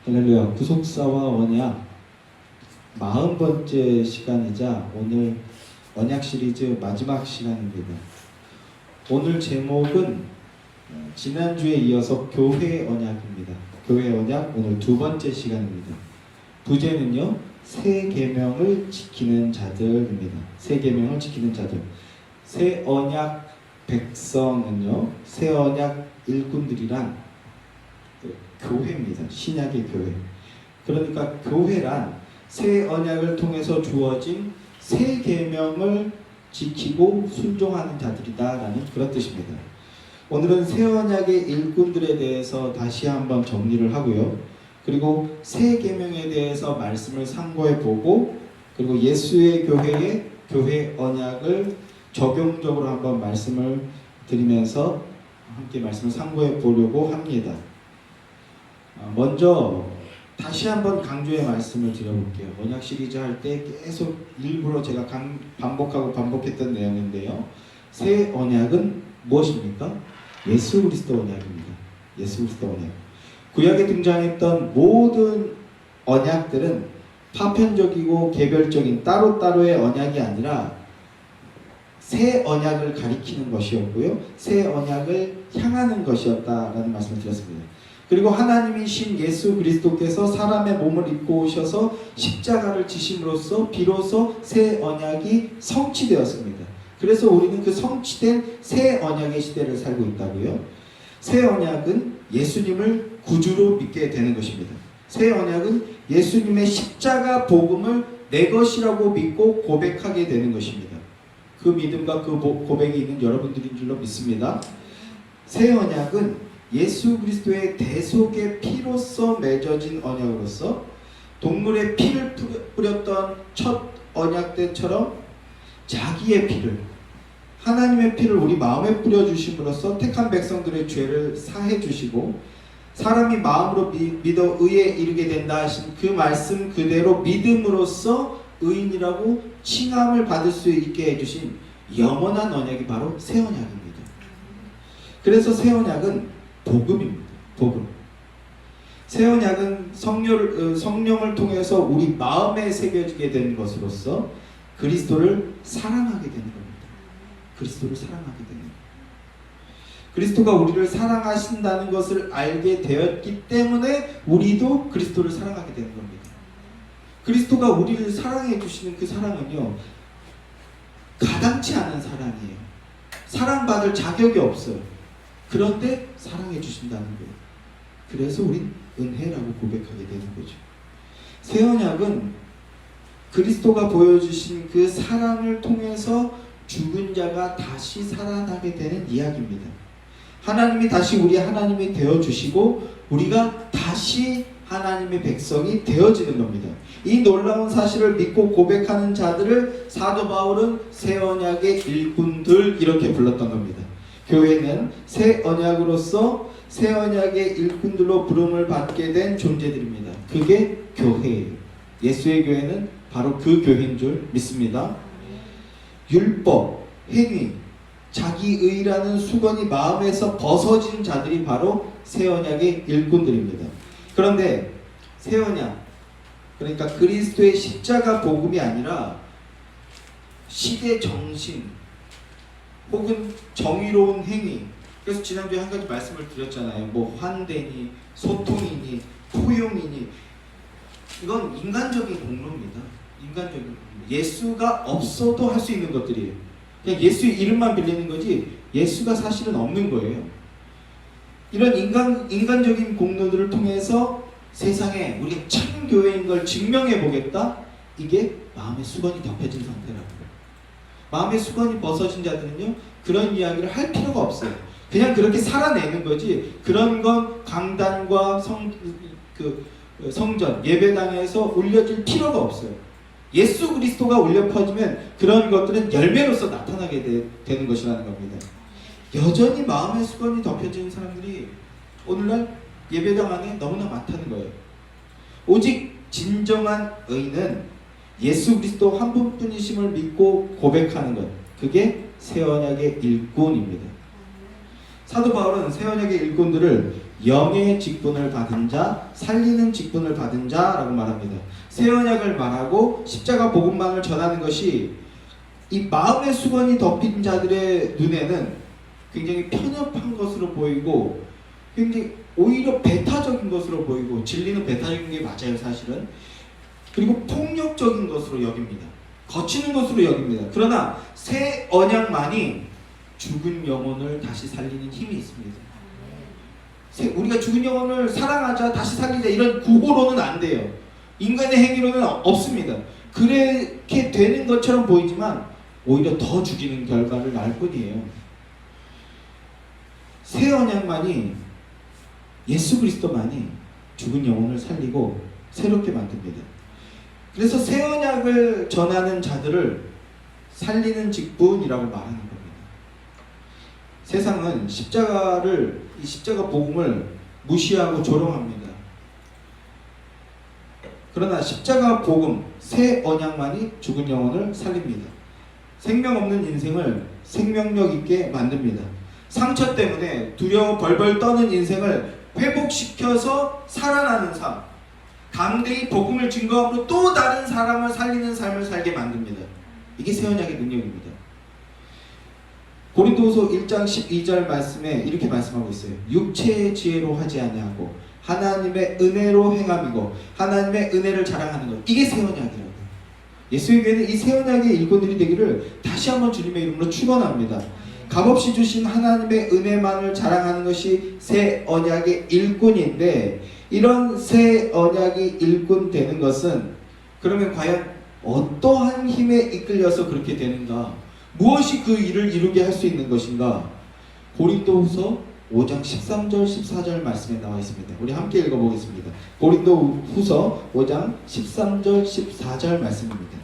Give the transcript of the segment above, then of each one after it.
할렐루야. 구속사와 언약 40번째 시간이자 오늘 언약 시리즈 마지막 시간입니다. 오늘 제목은 지난주에 이어서 교회 언약입니다. 교회 언약 오늘 두 번째 시간입니다. 부제는요, 새 계명을 지키는 자들입니다. 새 계명을 지키는 자들. 새 언약 백성은요, 새 언약 일꾼들이란 교회입니다. 신약의 교회. 그러니까 교회란 새 언약을 통해서 주어진 새 계명을 지키고 순종하는 자들이다라는 그런 뜻입니다. 오늘은 새 언약의 일꾼들에 대해서 다시 한번 정리를 하고요. 그리고 새 계명에 대해서 말씀을 상고해 보고, 그리고 예수의 교회의 교회 언약을 적용적으로 한번 말씀을 드리면서 함께 말씀을 상고해 보려고 합니다. 먼저 다시 한번 강조의 말씀을 드려볼게요. 언약 시리즈 할 때 계속 일부러 제가 반복했던 내용인데요. 새 언약은 무엇입니까? 예수 그리스도 언약입니다. 예수 그리스도 언약. 구약에 등장했던 모든 언약들은 파편적이고 개별적인 따로따로의 언약이 아니라 새 언약을 가리키는 것이었고요. 새 언약을 향하는 것이었다라는 말씀을 드렸습니다. 그리고 하나님이신 예수 그리스도께서 사람의 몸을 입고 오셔서 십자가를 지심으로써 비로소 새 언약이 성취되었습니다. 그래서 우리는 그 성취된 새 언약의 시대를 살고 있다고요. 새 언약은 예수님을 구주로 믿게 되는 것입니다. 새 언약은 예수님의 십자가 복음을 내 것이라고 믿고 고백하게 되는 것입니다. 그 믿음과 그 고백이 있는 여러분들인 줄로 믿습니다. 새 언약은 예수 그리스도의 대속의 피로써 맺어진 언약으로서 동물의 피를 뿌렸던 첫 언약 때처럼 자기의 피를, 하나님의 피를 우리 마음에 뿌려주심으로써 택한 백성들의 죄를 사해 주시고 사람이 마음으로 믿어 의에 이르게 된다 하신 그 말씀 그대로 믿음으로써 의인이라고 칭함을 받을 수 있게 해주신 영원한 언약이 바로 새 언약입니다. 그래서 새 언약은 복음입니다. 복음. 새 언약은 성령을 통해서 우리 마음에 새겨지게 되는 것으로서 그리스도를 사랑하게 되는 겁니다. 그리스도를 사랑하게 되는 겁니다. 그리스도가 우리를 사랑하신다는 것을 알게 되었기 때문에 우리도 그리스도를 사랑하게 되는 겁니다. 그리스도가 우리를 사랑해 주시는 그 사랑은요, 가당치 않은 사랑이에요. 사랑받을 자격이 없어요. 그런데 사랑해 주신다는 거예요. 그래서 우린 은혜라고 고백하게 되는 거죠. 새 언약은 그리스도가 보여주신 그 사랑을 통해서 죽은 자가 다시 살아나게 되는 이야기입니다. 하나님이 다시 우리 하나님이 되어주시고 우리가 다시 하나님의 백성이 되어지는 겁니다. 이 놀라운 사실을 믿고 고백하는 자들을 사도 바울은 새 언약의 일꾼들 이렇게 불렀던 겁니다. 교회는 새 언약으로서 새 언약의 일꾼들로 부름을 받게 된 존재들입니다. 그게 교회예요. 예수의 교회는 바로 그 교회인 줄 믿습니다. 율법, 행위, 자기의라는 수건이 마음에서 벗어진 자들이 바로 새 언약의 일꾼들입니다. 그런데 새 언약, 그러니까 그리스도의 십자가 복음이 아니라 시대 정신 혹은 정의로운 행위. 그래서 지난주에 한 가지 말씀을 드렸잖아요. 뭐 환대니 소통이니 포용이니, 이건 인간적인 공로입니다. 인간적인 공로. 예수가 없어도 할 수 있는 것들이에요. 그냥 예수의 이름만 빌리는 거지 예수가 사실은 없는 거예요. 이런 인간적인 공로들을 통해서 세상에 우리 참 교회인 걸 증명해 보겠다. 이게 마음의 수건이 덮여진 상태라고요. 마음의 수건이 벗어진 자들은요, 그런 이야기를 할 필요가 없어요. 그냥 그렇게 살아내는 거지, 그런 건 강단과 성전, 예배당에서 올려질 필요가 없어요. 예수 그리스도가 울려 퍼지면 그런 것들은 열매로서 나타나게 되는 것이라는 겁니다. 여전히 마음의 수건이 덮여진 사람들이 오늘날 예배당 안에 너무나 많다는 거예요. 오직 진정한 의인은 예수 그리스도 한 분뿐이심을 믿고 고백하는 것, 그게 새 언약의 일꾼입니다. 사도 바울은 새 언약의 일꾼들을 영의 직분을 받은 자, 살리는 직분을 받은 자라고 말합니다. 새 언약을 말하고 십자가 복음만을 전하는 것이 이 마음의 수건이 덮인 자들의 눈에는 굉장히 편협한 것으로 보이고 굉장히 오히려 배타적인 것으로 보이고, 진리는 배타적인 게 맞아요 사실은. 그리고 폭력적인 것으로 여깁니다. 거치는 것으로 여깁니다. 그러나 새 언약만이 죽은 영혼을 다시 살리는 힘이 있습니다. 우리가 죽은 영혼을 사랑하자, 다시 살리자 이런 구호로는 안 돼요. 인간의 행위로는 없습니다. 그렇게 되는 것처럼 보이지만 오히려 더 죽이는 결과를 낳을 뿐이에요. 새 언약만이, 예수 그리스도만이 죽은 영혼을 살리고 새롭게 만듭니다. 그래서 새 언약을 전하는 자들을 살리는 직분이라고 말하는 겁니다. 세상은 이 십자가 복음을 무시하고 조롱합니다. 그러나 십자가 복음, 새 언약만이 죽은 영혼을 살립니다. 생명 없는 인생을 생명력 있게 만듭니다. 상처 때문에 두려워 벌벌 떠는 인생을 회복시켜서 살아나는 삶, 담대히 복음을 증거함으로 또 다른 사람을 살리는 삶을 살게 만듭니다. 이게 새 언약의 능력입니다. 고린도후서 1장 12절 말씀에 이렇게 말씀하고 있어요. 육체의 지혜로 하지 아니하고 하나님의 은혜로 행함이고 하나님의 은혜를 자랑하는 것, 이게 새 언약이라고. 예수의 교회는 이 새 언약의 일꾼들이 되기를 다시 한번 주님의 이름으로 축원합니다. 값없이 주신 하나님의 은혜만을 자랑하는 것이 새 언약의 일꾼인데, 이런 새 언약이 일꾼 되는 것은 그러면 과연 어떠한 힘에 이끌려서 그렇게 되는가? 무엇이 그 일을 이루게 할 수 있는 것인가? 고린도후서 5장 13절 14절 말씀에 나와 있습니다. 우리 함께 읽어보겠습니다. 고린도후서 5장 13절 14절 말씀입니다.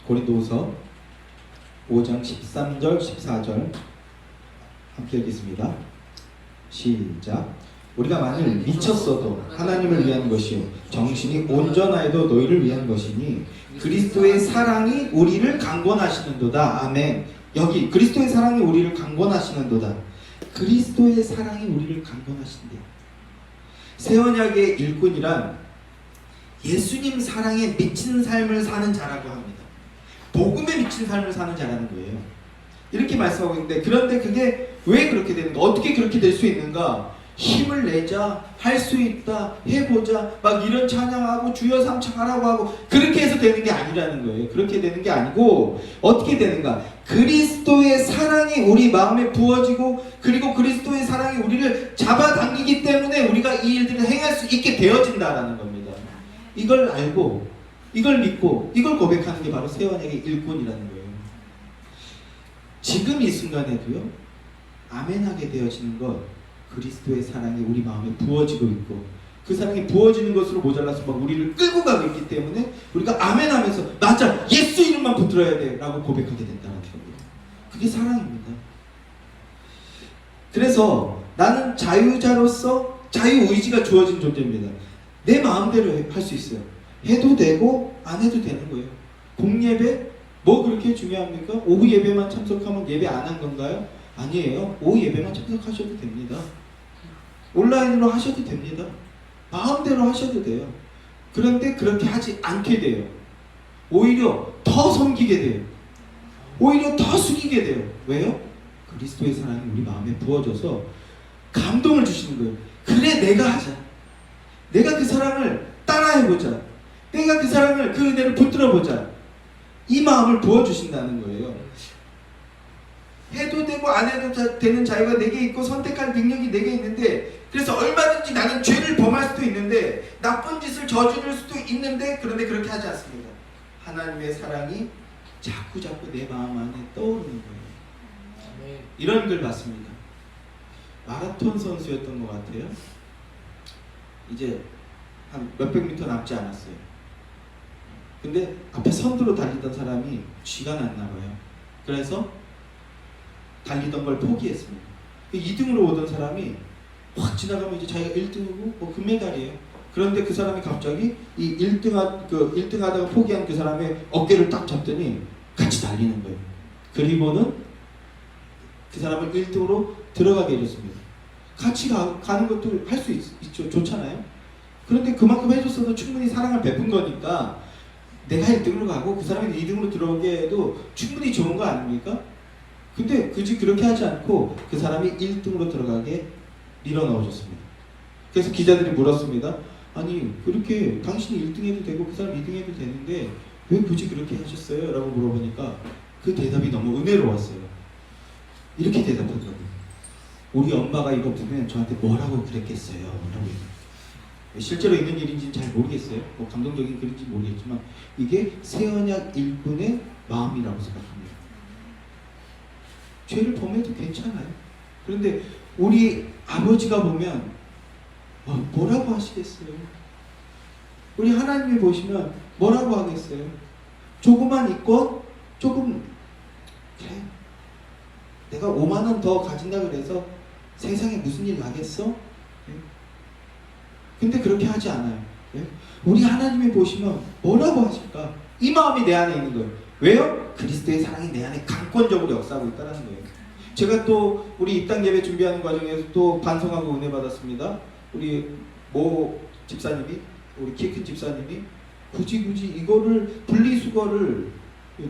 고린도후서 5장 13절 14절 함께 읽겠습니다. 시작. 우리가 만일 미쳤어도 하나님을 위한 것이요 정신이 온전하여도 너희를 위한 것이니 그리스도의 사랑이 우리를 강권하시는도다. 아멘. 여기 그리스도의 사랑이 우리를 강권하시는도다. 그리스도의 사랑이 우리를 강권하신대요. 새 언약의 일꾼이란 예수님 사랑에 미친 삶을 사는 자라고 합니다. 복음에 미친 삶을 사는 자라는 거예요. 이렇게 말씀하고 있는데, 그런데 그게 왜 그렇게 되는가? 어떻게 그렇게 될 수 있는가? 힘을 내자, 할 수 있다, 해보자, 막 이런 찬양하고 주여 삼창하라고 하고 그렇게 해서 되는 게 아니라는 거예요. 그렇게 되는 게 아니고 어떻게 되는가? 그리스도의 사랑이 우리 마음에 부어지고, 그리고 그리스도의 사랑이 우리를 잡아당기기 때문에 우리가 이 일들을 행할 수 있게 되어진다라는 겁니다. 이걸 알고, 이걸 믿고, 이걸 고백하는 게 바로 새 언약의 일꾼이라는 거예요. 지금 이 순간에도요, 아멘하게 되어지는 것, 그리스도의 사랑이 우리 마음에 부어지고 있고, 그 사랑이 부어지는 것으로 모자라서 막 우리를 끌고 가고 있기 때문에 우리가 아멘하면서 맞아, 예수 이름만 붙들어야 돼 라고 고백하게 된다는 겁니다. 그게 사랑입니다. 그래서 나는 자유자로서 자유의지가 주어진 존재입니다. 내 마음대로 할 수 있어요. 해도 되고 안 해도 되는 거예요. 공예배 뭐 그렇게 중요합니까? 오후 예배만 참석하면 예배 안 한 건가요? 아니에요. 오후 예배만 참석하셔도 됩니다. 온라인으로 하셔도 됩니다. 마음대로 하셔도 돼요. 그런데 그렇게 하지 않게 돼요. 오히려 더 섬기게 돼요. 오히려 더 숙이게 돼요. 왜요? 그리스도의 사랑이 우리 마음에 부어져서 감동을 주시는 거예요. 그래, 내가 하자. 내가 그 사랑을 따라해보자. 내가 그 사랑을, 그 은혜를 붙들어보자. 이 마음을 부어주신다는 거예요. 해도 되고 안 해도 되는 자유가 내게 있고 선택할 능력이 내게 있는데, 그래서 얼마든지 나는 죄를 범할 수도 있는데, 나쁜 짓을 저지를 수도 있는데, 그런데 그렇게 하지 않습니다. 하나님의 사랑이 자꾸 내 마음 안에 떠오르는 거예요. 이런 글 봤습니다. 마라톤 선수였던 것 같아요. 이제 한 몇백 미터 남지 않았어요. 근데 앞에 선두로 달리던 사람이 쥐가 났나 봐요. 그래서 달리던 걸 포기했습니다. 2등으로 오던 사람이 확 지나가면 이제 자기가 1등이고 뭐 금메달이에요. 그런데 그 사람이 갑자기 이 1등 하다가 포기한 그 사람의 어깨를 딱 잡더니 같이 달리는 거예요. 그리고는 그 사람을 1등으로 들어가게 해줬습니다. 같이 가는 것도 할 수 있죠. 좋잖아요. 그런데 그만큼 해줬어도 충분히 사랑을 베푼 거니까 내가 1등으로 가고 그 사람이 2등으로 들어오게 해도 충분히 좋은 거 아닙니까? 근데 굳이 그렇게 하지 않고 그 사람이 1등으로 들어가게 밀어 넣어줬습니다. 그래서 기자들이 물었습니다. 아니 그렇게 당신이 1등 해도 되고 그 사람 2등 해도 되는데 왜 굳이 그렇게 하셨어요? 라고 물어보니까 그 대답이 너무 은혜로웠어요. 이렇게 대답하더라고요. 우리 엄마가 이거 보면 저한테 뭐라고 그랬겠어요? 라고 실제로 있는 일인지는 잘 모르겠어요. 뭐 감동적인 글인지 모르겠지만 이게 새언약 일꾼의 마음이라고 생각합니다. 죄를 범해도 괜찮아요. 그런데 우리 아버지가 보면 뭐라고 하시겠어요? 우리 하나님이 보시면 뭐라고 하겠어요? 조그만 있고 조금 그래 내가 5만 원 더 가진다 그래서 세상에 무슨 일 나겠어? 근데 그렇게 하지 않아요. 우리 하나님이 보시면 뭐라고 하실까? 이 마음이 내 안에 있는 거예요. 왜요? 그리스도의 사랑이 내 안에 강권적으로 역사하고 있다는 거예요. 제가 또 우리 입당 예배 준비하는 과정에서 또 반성하고 은혜 받았습니다. 우리 모 집사님이, 우리 키 큰 집사님이 굳이 이거를 분리수거를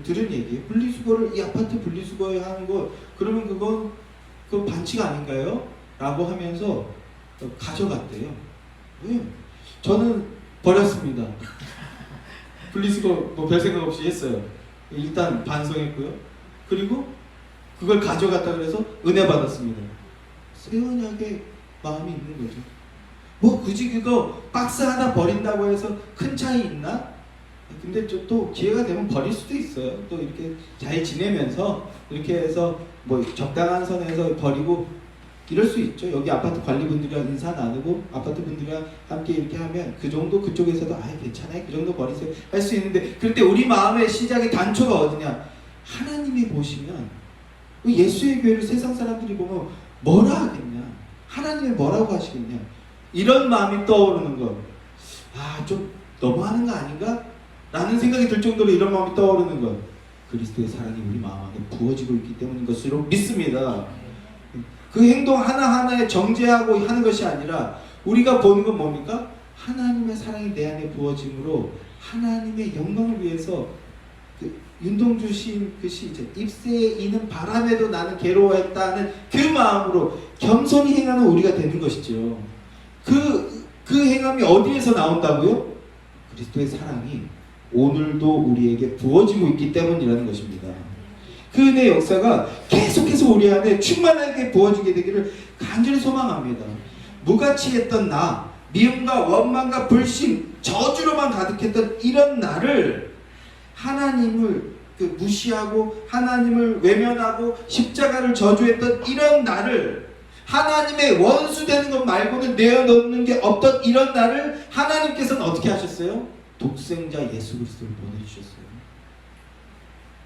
들은 얘기예요. 분리수거를 이 아파트 분리수거에 하는 거 그러면 그건 반칙 아닌가요? 라고 하면서 가져갔대요. 왜? 저는 버렸습니다. 분리수거 뭐 별 생각 없이 했어요. 일단 반성했고요. 그리고 그걸 가져갔다 그래서 은혜 받았습니다. 새언약의 마음이 있는 거죠. 뭐 굳이 그거 박스 하나 버린다고 해서 큰 차이 있나? 근데 또 기회가 되면 버릴 수도 있어요. 또 이렇게 잘 지내면서 이렇게 해서 뭐 적당한 선에서 버리고 이럴 수 있죠. 여기 아파트 관리분들이랑 인사 나누고 아파트 분들이랑 함께 이렇게 하면 그 정도 그쪽에서도 괜찮아요. 그 정도 버리세요. 할 수 있는데 그런데 우리 마음의 시작의 단초가 어디냐? 하나님이 보시면 예수의 교회를 세상 사람들이 보면 뭐라 하겠냐? 하나님이 뭐라고 하시겠냐? 이런 마음이 떠오르는 것. 좀 너무하는 거 아닌가? 라는 생각이 들 정도로 이런 마음이 떠오르는 것. 그리스도의 사랑이 우리 마음 안에 부어지고 있기 때문인 것으로 믿습니다. 그 행동 하나하나에 정죄하고 하는 것이 아니라 우리가 보는 건 뭡니까? 하나님의 사랑이 내 안에 부어짐으로 하나님의 영광을 위해서 윤동주 시인 그 시죠. 잎새에 이는 바람에도 나는 괴로워했다는 그 마음으로 겸손히 행하는 우리가 되는 것이죠. 그 행함이 어디에서 나온다고요? 그리스도의 사랑이 오늘도 우리에게 부어지고 있기 때문이라는 것입니다. 그 은혜의 역사가 계속해서 우리 안에 충만하게 부어지게 되기를 간절히 소망합니다. 무가치했던 나, 미움과 원망과 불신, 저주로만 가득했던 이런 나를 하나님을 무시하고 하나님을 외면하고 십자가를 저주했던 이런 나를 하나님의 원수 되는 것 말고는 내어놓는 게 없던 이런 나를 하나님께서는 어떻게 하셨어요? 독생자 예수 그리스도를 보내주셨어요.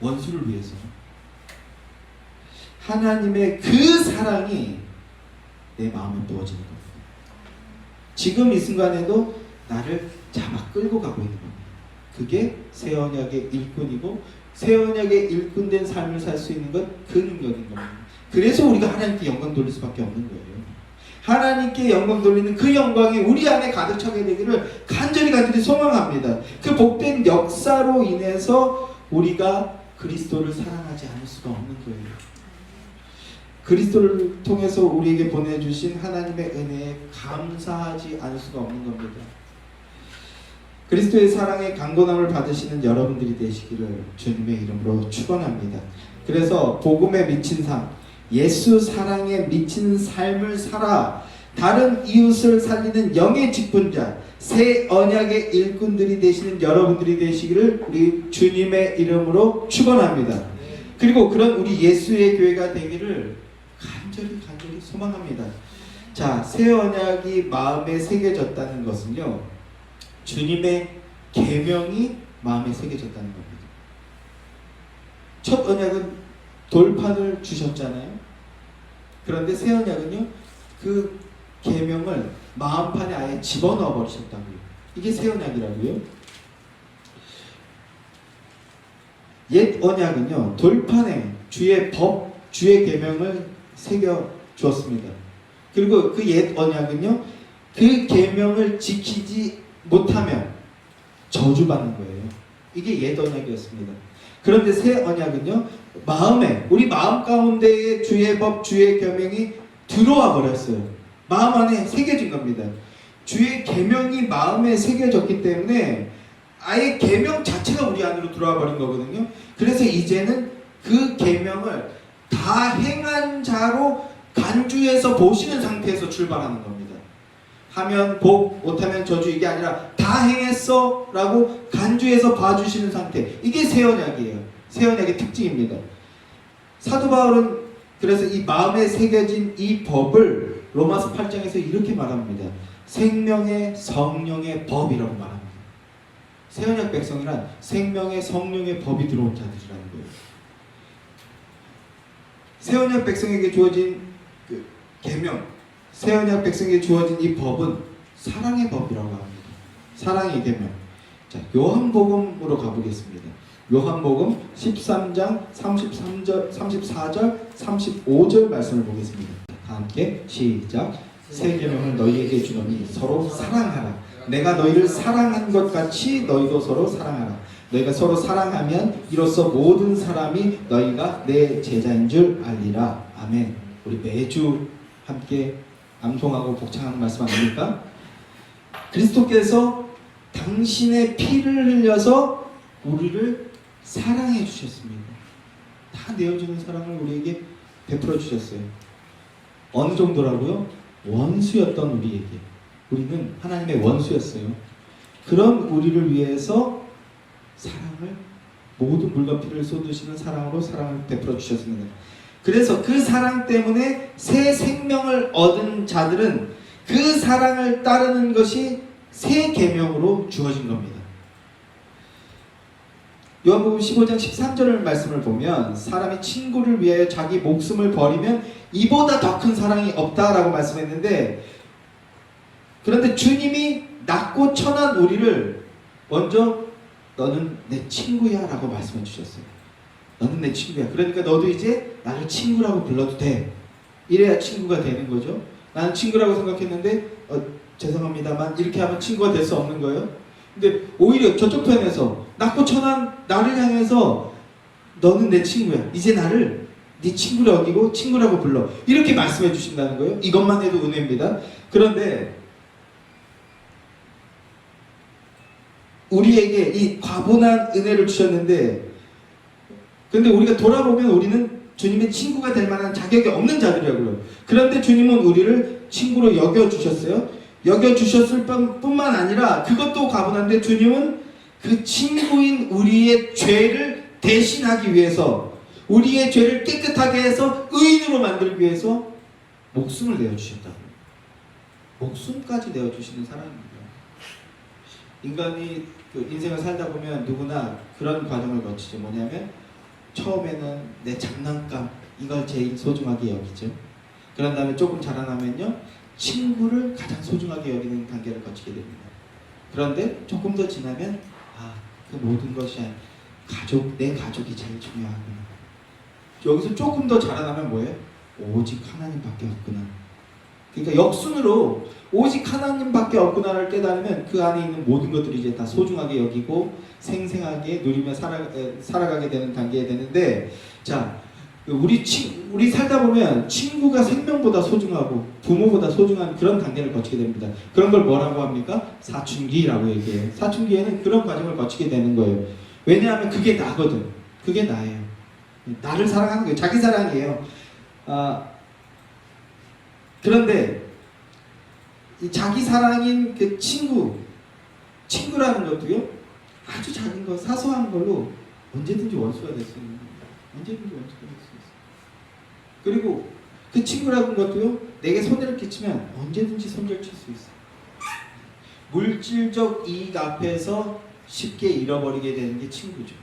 원수를 위해서. 하나님의 그 사랑이 내 마음을 부어지는 겁니다. 지금 이 순간에도 나를 잡아 끌고 가고 있는 겁니다. 그게 새 언약의 일꾼이고 새 언약의 일꾼된 삶을 살 수 있는 건 그 능력인 겁니다. 그래서 우리가 하나님께 영광 돌릴 수밖에 없는 거예요. 하나님께 영광 돌리는 그 영광이 우리 안에 가득 차게 되기를 간절히 소망합니다. 그 복된 역사로 인해서 우리가 그리스도를 사랑하지 않을 수가 없는 거예요. 그리스도를 통해서 우리에게 보내주신 하나님의 은혜에 감사하지 않을 수가 없는 겁니다. 그리스도의 사랑의 강건함을 받으시는 여러분들이 되시기를 주님의 이름으로 축원합니다. 그래서 복음에 미친 삶, 예수 사랑에 미친 삶을 살아 다른 이웃을 살리는 영의 직분자, 새 언약의 일꾼들이 되시는 여러분들이 되시기를 우리 주님의 이름으로 축원합니다. 그리고 그런 우리 예수의 교회가 되기를 간절히 소망합니다. 자, 새 언약이 마음에 새겨졌다는 것은요, 주님의 계명이 마음에 새겨졌다는 겁니다. 첫 언약은 돌판을 주셨잖아요. 그런데 새 언약은요, 그 계명을 마음판에 아예 집어넣어 버리셨다고요. 이게 새 언약이라고요. 옛 언약은요, 돌판에 주의 법, 주의 계명을 새겨 주었습니다. 그리고 그 옛 언약은요, 그 계명을 지키지 못하면 저주받는 거예요. 이게 옛 언약이었습니다. 그런데 새 언약은요, 마음에, 우리 마음 가운데에 주의 법, 주의 계명이 들어와 버렸어요. 마음 안에 새겨진 겁니다. 주의 계명이 마음에 새겨졌기 때문에 아예 계명 자체가 우리 안으로 들어와 버린 거거든요. 그래서 이제는 그 계명을 다 행한 자로 간주해서 보시는 상태에서 출발하는 겁니다. 하면 복, 못하면 저주, 이게 아니라 다 행했어 라고 간주해서 봐주시는 상태. 이게 새 언약이에요. 새 언약의 특징입니다. 사도 바울은 그래서 이 마음에 새겨진 이 법을 로마서 8장에서 이렇게 말합니다. 생명의 성령의 법이라고 말합니다. 새 언약 백성이란 생명의 성령의 법이 들어온 자들이라는 거예요. 새 언약 백성에게 주어진 그 계명, 새 언약 백성에게 주어진 이 법은 사랑의 법이라고 합니다. 사랑의 계명. 자, 요한복음으로 가보겠습니다. 요한복음 13장 33절, 34절, 35절 말씀을 보겠습니다. 다 함께 시작. 새 계명을 너희에게 주노니 서로 사랑하라. 내가 너희를 사랑한 것 같이 너희도 서로 사랑하라. 너희가 서로 사랑하면 이로써 모든 사람이 너희가 내 제자인 줄 알리라. 아멘. 우리 매주 함께 암송하고 복창하는 말씀 아닙니까? 그리스도께서 당신의 피를 흘려서 우리를 사랑해 주셨습니다. 다 내어주는 사랑을 우리에게 베풀어 주셨어요. 어느 정도라고요? 원수였던 우리에게. 우리는 하나님의 원수였어요. 그런 우리를 위해서 사랑을, 모든 물과 피를 쏟으시는 사랑으로 사랑을 베풀어 주셨습니다. 그래서 그 사랑 때문에 새 생명을 얻은 자들은 그 사랑을 따르는 것이 새 계명으로 주어진 겁니다. 요한복음 15장 13절 말씀을 보면 사람이 친구를 위하여 자기 목숨을 버리면 이보다 더 큰 사랑이 없다라고 말씀했는데, 그런데 주님이 낮고 천한 우리를 먼저 너는 내 친구야 라고 말씀해 주셨어요. 너는 내 친구야. 그러니까 너도 이제 나를 친구라고 불러도 돼. 이래야 친구가 되는 거죠. 나는 친구라고 생각했는데 죄송합니다만 이렇게 하면 친구가 될 수 없는 거예요. 근데 오히려 저쪽 편에서 낮고 천한 나를 향해서 너는 내 친구야. 이제 나를 네 친구로 여기고 친구라고 불러. 이렇게 말씀해 주신다는 거예요. 이것만 해도 은혜입니다. 그런데 우리에게 이 과분한 은혜를 주셨는데, 근데 우리가 돌아보면 우리는 주님의 친구가 될 만한 자격이 없는 자들이라고요. 그런데 주님은 우리를 친구로 여겨주셨어요. 여겨주셨을 뿐만 아니라 그것도 과분한데 주님은 그 친구인 우리의 죄를 대신하기 위해서, 우리의 죄를 깨끗하게 해서 의인으로 만들기 위해서 목숨을 내어주셨다고요. 목숨까지 내어주시는 사람입니다. 인간이 그 인생을 살다 보면 누구나 그런 과정을 거치죠. 뭐냐면 처음에는 내 장난감, 이걸 제일 소중하게 여기죠. 그런 다음에 조금 자라나면요, 친구를 가장 소중하게 여기는 단계를 거치게 됩니다. 그런데 조금 더 지나면 그 모든 것이 가족, 내 가족이 제일 중요하구나. 여기서 조금 더 자라나면 뭐예요? 오직 하나님밖에 없구나. 그러니까 역순으로 오직 하나님밖에 없구나를 깨달으면 그 안에 있는 모든 것들이 이제 다 소중하게 여기고 생생하게 누리며 살아가게 되는 단계에 되는데, 자, 우리 살다 보면 친구가 생명보다 소중하고 부모보다 소중한 그런 단계를 거치게 됩니다. 그런 걸 뭐라고 합니까? 사춘기라고 얘기해요. 사춘기에는 그런 과정을 거치게 되는 거예요. 왜냐하면 그게 나거든. 그게 나예요. 나를 사랑하는 거예요. 자기 사랑이에요. 그런데 이 자기 사랑인 그 친구라는 것도요, 아주 작은 거, 사소한 걸로 언제든지 원수가 될 수 있는 겁니다. 언제든지 원수가 될 수 있어요. 그리고 그 친구라는 것도요, 내게 손해를 끼치면 언제든지 손절칠 수 있어요. 물질적 이익 앞에서 쉽게 잃어버리게 되는 게 친구죠.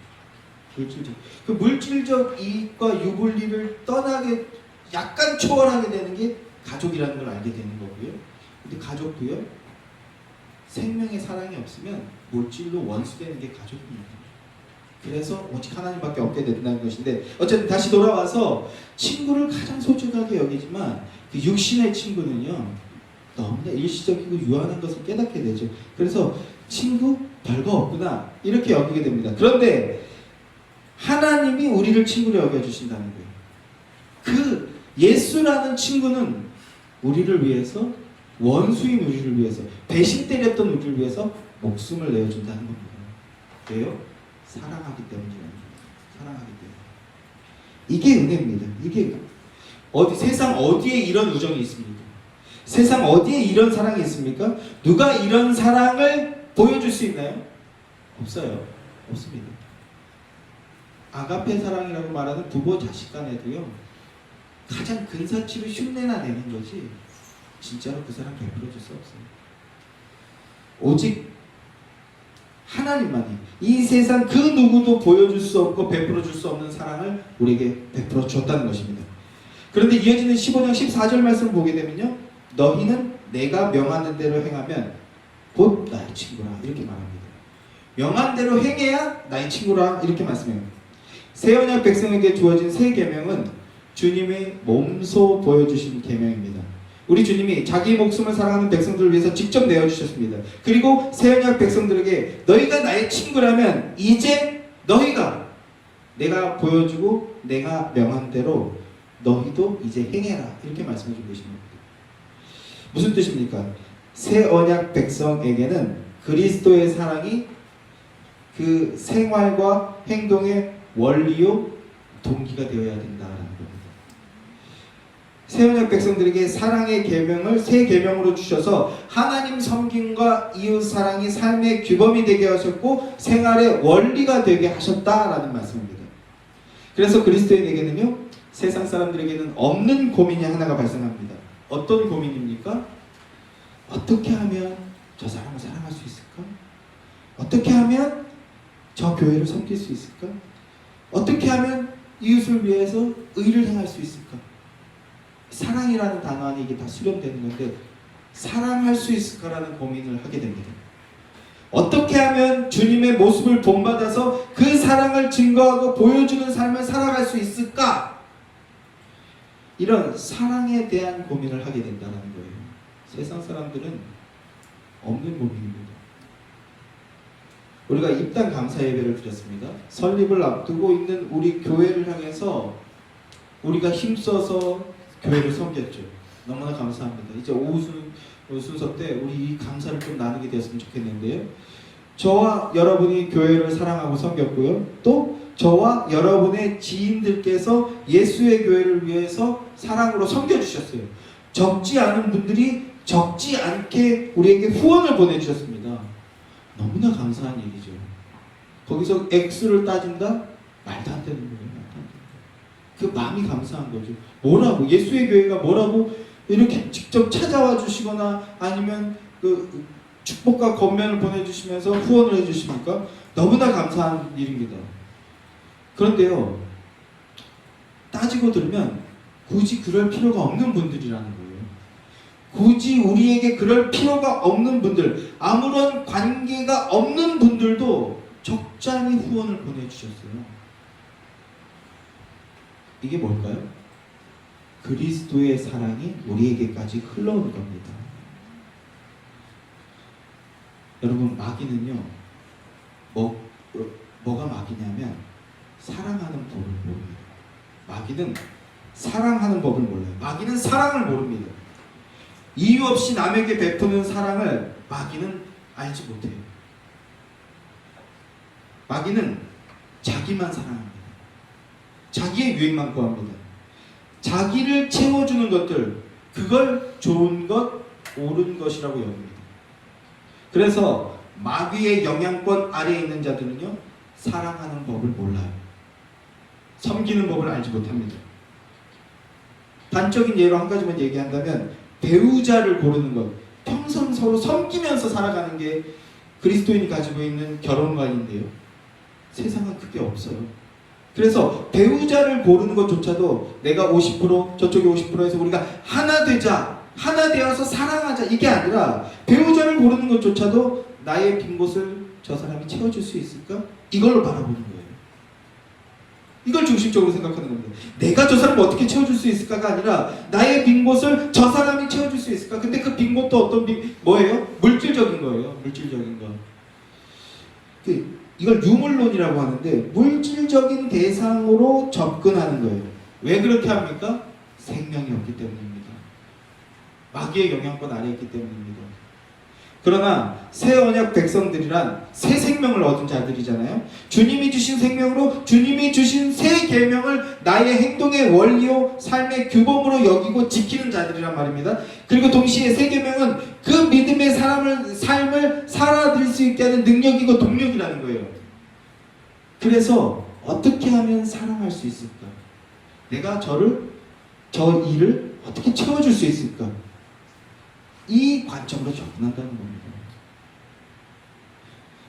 그 물질적 이익과 유불리를 떠나게, 약간 초월하게 되는 게 가족이라는 걸 알게 되는 거고요. 근데 가족도요. 생명의 사랑이 없으면 물질로 원수되는 게 가족입니다. 그래서 오직 하나님밖에 없게 된다는 것인데, 어쨌든 다시 돌아와서 친구를 가장 소중하게 여기지만 그 육신의 친구는요 너무나 일시적이고 유한한 것을 깨닫게 되죠. 그래서 친구 별거 없구나 이렇게 여기게 됩니다. 그런데 하나님이 우리를 친구로 여겨주신다는 거예요. 그 예수라는 친구는 우리를 위해서, 원수인 우리를 위해서, 배신 때렸던 우리를 위해서 목숨을 내어준다는 겁니다. 왜요? 사랑하기 때문이에요. 사랑하기 때문에. 이게 은혜입니다. 이게 세상 어디에 이런 우정이 있습니까? 세상 어디에 이런 사랑이 있습니까? 누가 이런 사랑을 보여줄 수 있나요? 없어요. 없습니다. 아가페 사랑이라고 말하는 부모 자식 간에도요 가장 근사치로 흉내나 내는 거지 진짜로 그 사랑 베풀어 줄 수 없어요. 오직 하나님만이 이 세상 그 누구도 보여줄 수 없고 베풀어 줄 수 없는 사랑을 우리에게 베풀어 줬다는 것입니다. 그런데 이어지는 15장 14절 말씀을 보게 되면요, 너희는 내가 명하는 대로 행하면 곧 나의 친구라 이렇게 말합니다. 명한 대로 행해야 나의 친구라 이렇게 말씀해요. 새 언약 백성에게 주어진 새 계명은 주님의 몸소 보여주신 계명입니다. 우리 주님이 자기 목숨을 사랑하는 백성들을 위해서 직접 내어주셨습니다. 그리고 새 언약 백성들에게 너희가 나의 친구라면 이제 너희가 내가 보여주고 내가 명한 대로 너희도 이제 행해라 이렇게 말씀해 주고 계신 겁니다. 무슨 뜻입니까? 새 언약 백성에게는 그리스도의 사랑이 그 생활과 행동의 원리요 동기가 되어야 된다라는 겁니다. 새 언약 백성들에게 사랑의 계명을 새 계명으로 주셔서 하나님 섬김과 이웃 사랑이 삶의 규범이 되게 하셨고 생활의 원리가 되게 하셨다라는 말씀입니다. 그래서 그리스도인에게는요 세상 사람들에게는 없는 고민이 하나가 발생합니다. 어떤 고민입니까? 어떻게 하면 저 사람을 사랑할 수 있을까? 어떻게 하면 저 교회를 섬길 수 있을까? 어떻게 하면 이웃을 위해서 의를 행할 수 있을까? 사랑이라는 단어 안에 이게 다 수렴되는 건데 사랑할 수 있을까라는 고민을 하게 됩니다. 어떻게 하면 주님의 모습을 본받아서 그 사랑을 증거하고 보여주는 삶을 살아갈 수 있을까? 이런 사랑에 대한 고민을 하게 된다는 거예요. 세상 사람들은 없는 고민입니다. 우리가 입단 감사 예배를 드렸습니다. 설립을 앞두고 있는 우리 교회를 향해서 우리가 힘써서 교회를 섬겼죠. 너무나 감사합니다. 이제 오후 순서 때 우리 이 감사를 좀 나누게 되었으면 좋겠는데요. 저와 여러분이 교회를 사랑하고 섬겼고요. 또 저와 여러분의 지인들께서 예수의 교회를 위해서 사랑으로 섬겨주셨어요. 적지 않은 분들이 적지 않게 우리에게 후원을 보내주셨습니다. 너무나 감사한 일이죠. 거기서 액수를 따진다? 말도 안 되는 거예요. 그 마음이 감사한 거죠. 뭐라고? 예수의 교회가 뭐라고 이렇게 직접 찾아와 주시거나 아니면 그 축복과 권면을 보내주시면서 후원을 해주십니까? 너무나 감사한 일입니다. 그런데요, 따지고 들면 굳이 그럴 필요가 없는 분들이라는 거예요. 굳이 우리에게 그럴 필요가 없는 분들, 아무런 관계가 없는 분들도 적잖이 후원을 보내주셨어요. 이게 뭘까요? 그리스도의 사랑이 우리에게까지 흘러오는 겁니다. 여러분, 마귀는요, 뭐가 마귀냐면 사랑하는 법을 모릅니다. 마귀는 사랑하는 법을 몰라요. 마귀는 사랑을 모릅니다. 이유 없이 남에게 베푸는 사랑을 마귀는 알지 못해요. 마귀는 자기만 사랑합니다. 자기의 유익만 구합니다. 자기를 채워주는 것들, 그걸 좋은 것, 옳은 것이라고 여깁니다. 그래서 마귀의 영향권 아래에 있는 자들은요, 사랑하는 법을 몰라요. 섬기는 법을 알지 못합니다. 단적인 예로 한 가지만 얘기한다면 배우자를 고르는 것, 평생 서로 섬기면서 살아가는 게 그리스도인이 가지고 있는 결혼관인데요. 세상은 그게 없어요. 그래서 배우자를 고르는 것조차도 내가 50% 저쪽이 50% 해서 우리가 하나 되자, 하나 되어서 사랑하자 이게 아니라 배우자를 고르는 것조차도 나의 빈 곳을 저 사람이 채워줄 수 있을까? 이걸로 바라보는 거예요. 이걸 중심적으로 생각하는 겁니다. 내가 저 사람을 어떻게 채워줄 수 있을까가 아니라 나의 빈 곳을 저 사람이 채워줄 수 있을까? 근데 그 빈 곳도 어떤 뭐예요? 물질적인 거예요. 물질적인 거. 이걸 유물론이라고 하는데 물질적인 대상으로 접근하는 거예요. 왜 그렇게 합니까? 생명이 없기 때문입니다. 마귀의 영향권 아래에 있기 때문입니다. 그러나 새 언약 백성들이란 새 생명을 얻은 자들이잖아요. 주님이 주신 생명으로 주님이 주신 새 계명을 나의 행동의 원리요 삶의 규범으로 여기고 지키는 자들이란 말입니다. 그리고 동시에 새 계명은 그 믿음의 삶을 살아들 수 있게 하는 능력이고 동력이라는 거예요. 그래서 어떻게 하면 사랑할 수 있을까? 내가 저 일을 어떻게 채워줄 수 있을까? 이 관점으로 접근한다는 겁니다.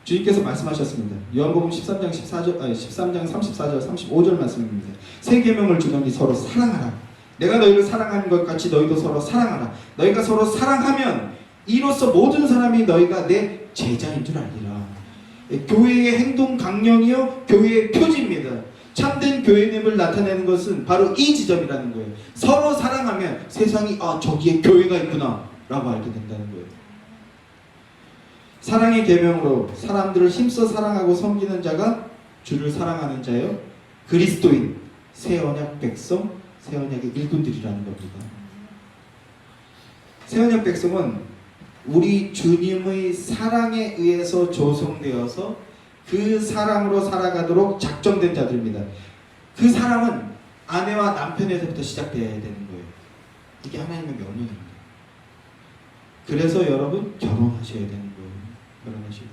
주님께서 말씀하셨습니다. 요한복음 13장 34절 35절 말씀입니다. 새 계명을 주노니 서로 사랑하라. 내가 너희를 사랑하는 것 같이 너희도 서로 사랑하라. 너희가 서로 사랑하면 이로써 모든 사람이 너희가 내 제자인 줄 알리라. 교회의 행동 강령이요 교회의 표지입니다. 참된 교회됨을 나타내는 것은 바로 이 지점이라는 거예요. 서로 사랑하면 세상이 저기에 교회가 있구나 라고 알게 된다는 거예요. 사랑의 계명으로 사람들을 힘써 사랑하고 섬기는 자가 주를 사랑하는 자요 그리스도인 새 언약 백성 새 언약의 일꾼들이라는 겁니다. 새 언약 백성은 우리 주님의 사랑에 의해서 조성되어서 그 사랑으로 살아가도록 작정된 자들입니다. 그 사랑은 아내와 남편에서부터 시작되어야 되는 거예요. 이게 하나님의 명령입니다. 그래서 여러분 결혼하셔야 되는 거예요. 결혼하셔야 돼요.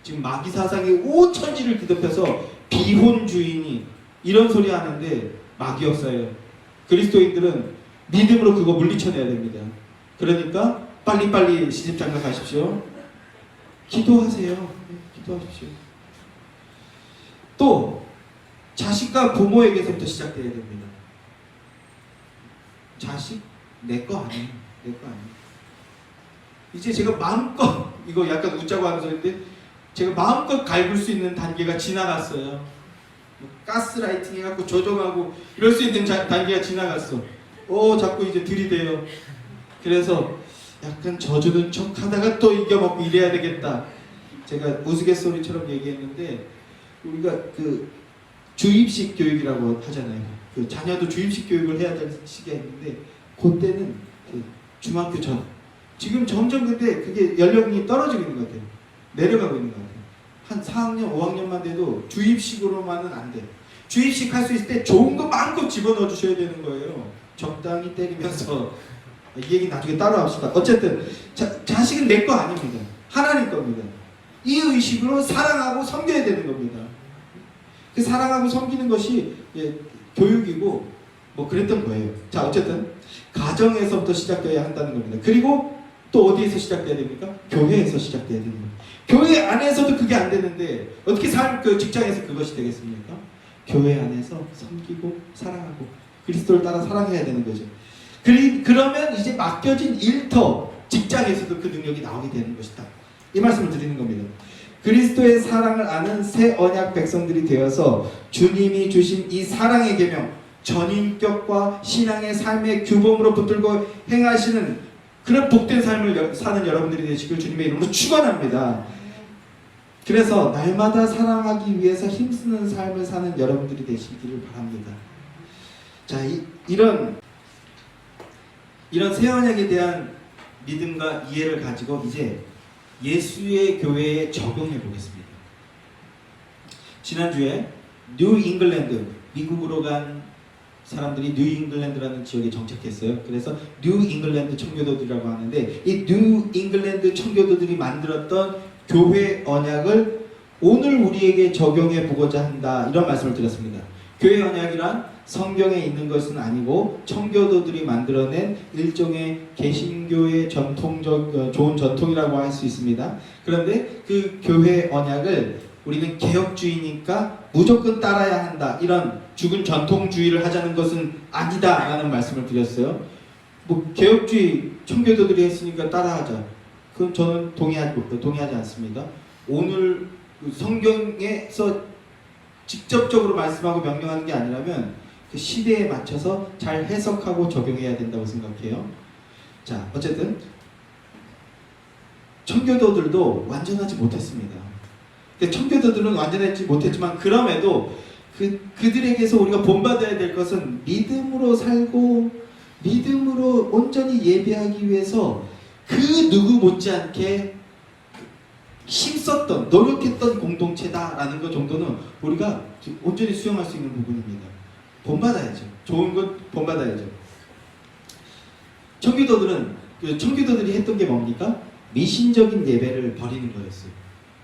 지금 마귀 사상이 온 천지를 뒤덮여서 비혼주의니 이런 소리 하는데 마귀 역사예요. 그리스도인들은 믿음으로 그거 물리쳐내야 됩니다. 그러니까 빨리빨리 시집장가 가십시오. 기도하세요. 기도하십시오. 또 자식과 부모에게서부터 시작돼야 됩니다. 자식 내 거 아니에요. 내 거 아니에요. 이제 제가 마음껏 이거 약간 웃자고 하는 소리인데 제가 마음껏 갈굴 수 있는 단계가 지나갔어요. 가스라이팅 해갖고 조종하고 이럴 수 있는 단계가 지나갔어. 자꾸 이제 들이대요. 그래서 약간 져주는 척 하다가 또 이겨먹고 이래야 되겠다. 제가 우스갯소리처럼 얘기했는데 우리가 그 주입식 교육이라고 하잖아요. 그 자녀도 주입식 교육을 해야 될 시기가 있는데 그때는 그 중학교 전 지금 점점 근데 그게 연령이 떨어지고 있는 것 같아요. 내려가고 있는 것 같아요. 한 4학년, 5학년만 돼도 주입식으로만은 안 돼. 주입식 할 수 있을 때 좋은 거 마음껏 집어넣어 주셔야 되는 거예요. 적당히 때리면서 이 얘기 나중에 따로 합시다. 어쨌든 자식은 내 거 아닙니다. 하나님 겁니다. 이 의식으로 사랑하고 섬겨야 되는 겁니다. 그 사랑하고 섬기는 것이 교육이고 뭐 그랬던 거예요. 자, 어쨌든 가정에서부터 시작되어야 한다는 겁니다. 그리고 또 어디에서 시작돼야 됩니까? 교회에서 시작돼야 됩니다. 교회 안에서도 그게 안 되는데 어떻게 그 직장에서 그것이 되겠습니까? 교회 안에서 섬기고 사랑하고 그리스도를 따라 사랑해야 되는 거죠. 그러면 이제 맡겨진 일터 직장에서도 그 능력이 나오게 되는 것이다. 이 말씀을 드리는 겁니다. 그리스도의 사랑을 아는 새 언약 백성들이 되어서 주님이 주신 이 사랑의 계명, 전인격과 신앙의 삶의 규범으로 붙들고 행하시는 그런 복된 삶을 사는 여러분들이 되시길 주님의 이름으로 축원합니다. 그래서 날마다 사랑하기 위해서 힘쓰는 삶을 사는 여러분들이 되시기를 바랍니다. 자, 이런 새 언약에 대한 믿음과 이해를 가지고 이제 예수의 교회에 적용해 보겠습니다. 지난주에 뉴 잉글랜드, 미국으로 간 사람들이 뉴 잉글랜드라는 지역에 정착했어요. 그래서 뉴 잉글랜드 청교도들이라고 하는데 이 뉴 잉글랜드 청교도들이 만들었던 교회 언약을 오늘 우리에게 적용해 보고자 한다. 이런 말씀을 드렸습니다. 교회 언약이란 성경에 있는 것은 아니고 청교도들이 만들어낸 일종의 개신교의 전통적 좋은 전통이라고 할 수 있습니다. 그런데 그 교회 언약을 우리는 개혁주의니까 무조건 따라야 한다. 이런 죽은 전통주의를 하자는 것은 아니다 라는 말씀을 드렸어요. 뭐 개혁주의 청교도들이 했으니까 따라하자. 그건 저는 동의하지 않습니다. 오늘 성경에서 직접적으로 말씀하고 명령하는 게 아니라면 그 시대에 맞춰서 잘 해석하고 적용해야 된다고 생각해요. 자, 어쨌든 청교도들도 완전하지 못했습니다. 청교도들은 완전하지 못했지만 그럼에도 그들에게서 우리가 본받아야 될 것은 믿음으로 살고 믿음으로 온전히 예배하기 위해서 그 누구 못지않게 힘썼던 노력했던 공동체다라는 것 정도는 우리가 온전히 수용할 수 있는 부분입니다. 본받아야죠. 좋은 것 본받아야죠. 청교도들이 했던 게 뭡니까? 미신적인 예배를 버리는 거였어요.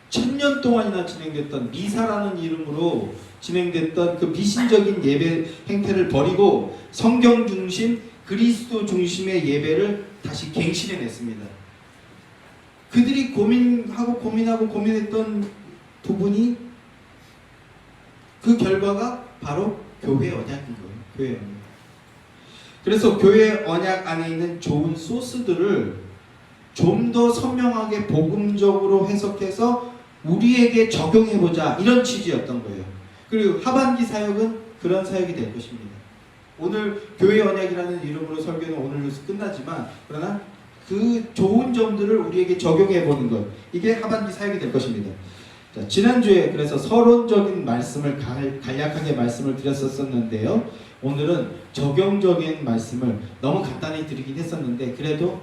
1000년 동안이나 진행됐던 미사라는 이름으로 진행됐던 그 미신적인 예배 행태를 버리고 성경 중심, 그리스도 중심의 예배를 다시 갱신해냈습니다. 그들이 고민했던 부분이 그 결과가 바로 교회 언약인 거예요. 교회 언약. 그래서 교회 언약 안에 있는 좋은 소스들을 좀 더 선명하게 복음적으로 해석해서 우리에게 적용해보자, 이런 취지였던 거예요. 그리고 하반기 사역은 그런 사역이 될 것입니다. 오늘 교회 언약이라는 이름으로 설교는 오늘로 끝나지만 그러나 그 좋은 점들을 우리에게 적용해보는 것, 이게 하반기 사역이 될 것입니다. 자, 지난주에 그래서 서론적인 말씀을 간략하게 말씀을 드렸었는데요. 오늘은 적용적인 말씀을 너무 간단히 드리긴 했었는데 그래도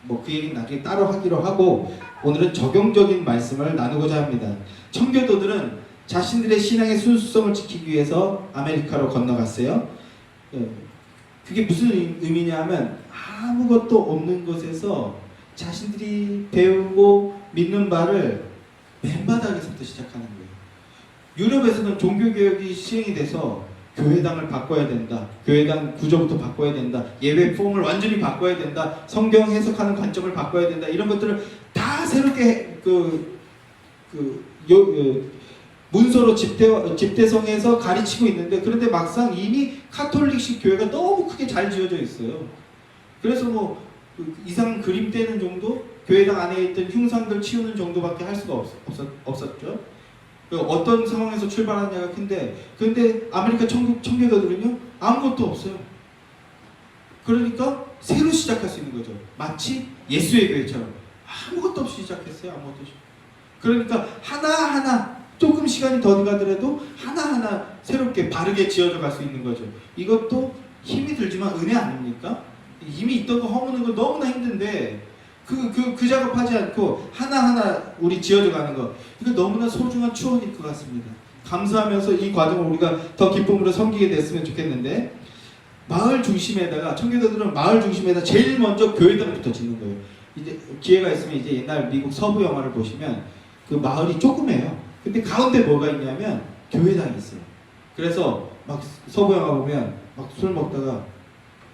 뭐 그 얘기는 나중에 따로 하기로 하고 오늘은 적용적인 말씀을 나누고자 합니다. 청교도들은 자신들의 신앙의 순수성을 지키기 위해서 아메리카로 건너갔어요. 그게 무슨 의미냐 하면 아무것도 없는 곳에서 자신들이 배우고 믿는 바를 맨바닥에서부터 시작하는 거예요. 유럽에서는 종교개혁이 시행이 돼서 교회당을 바꿔야 된다. 교회당 구조부터 바꿔야 된다. 예배 폼을 완전히 바꿔야 된다. 성경 해석하는 관점을 바꿔야 된다. 이런 것들을 다 새롭게 문서로 집대성에서 가르치고 있는데 그런데 막상 이미 카톨릭식 교회가 너무 크게 잘 지어져 있어요. 그래서 뭐 이상 그림 떼는 정도, 교회당 안에 있던 흉상들 치우는 정도밖에 할 수가 없었죠. 어떤 상황에서 출발하느냐가 큰데, 근데 아메리카 청교도들은요 아무것도 없어요. 그러니까 새로 시작할 수 있는 거죠. 마치 예수의 교회처럼 아무것도 없이 시작했어요. 아무것도 없이. 그러니까 하나하나 조금 시간이 더 가더라도 하나하나 새롭게 바르게 지어져 갈 수 있는 거죠. 이것도 힘이 들지만 은혜 아닙니까? 이미 있던 거 허무는 거 너무나 힘든데 그 작업하지 않고 하나하나 우리 지어져 가는 거, 이거 너무나 소중한 추억일 것 같습니다. 감사하면서 이 과정을 우리가 더 기쁨으로 섬기게 됐으면 좋겠는데, 마을 중심에다가 청교도들은 마을 중심에다 제일 먼저 교회당부터 짓는 거예요. 이제 기회가 있으면 이제 옛날 미국 서부 영화를 보시면 그 마을이 조그매요. 근데 가운데 뭐가 있냐면 교회당이 있어요. 그래서 막 서부 영화 보면 막 술 먹다가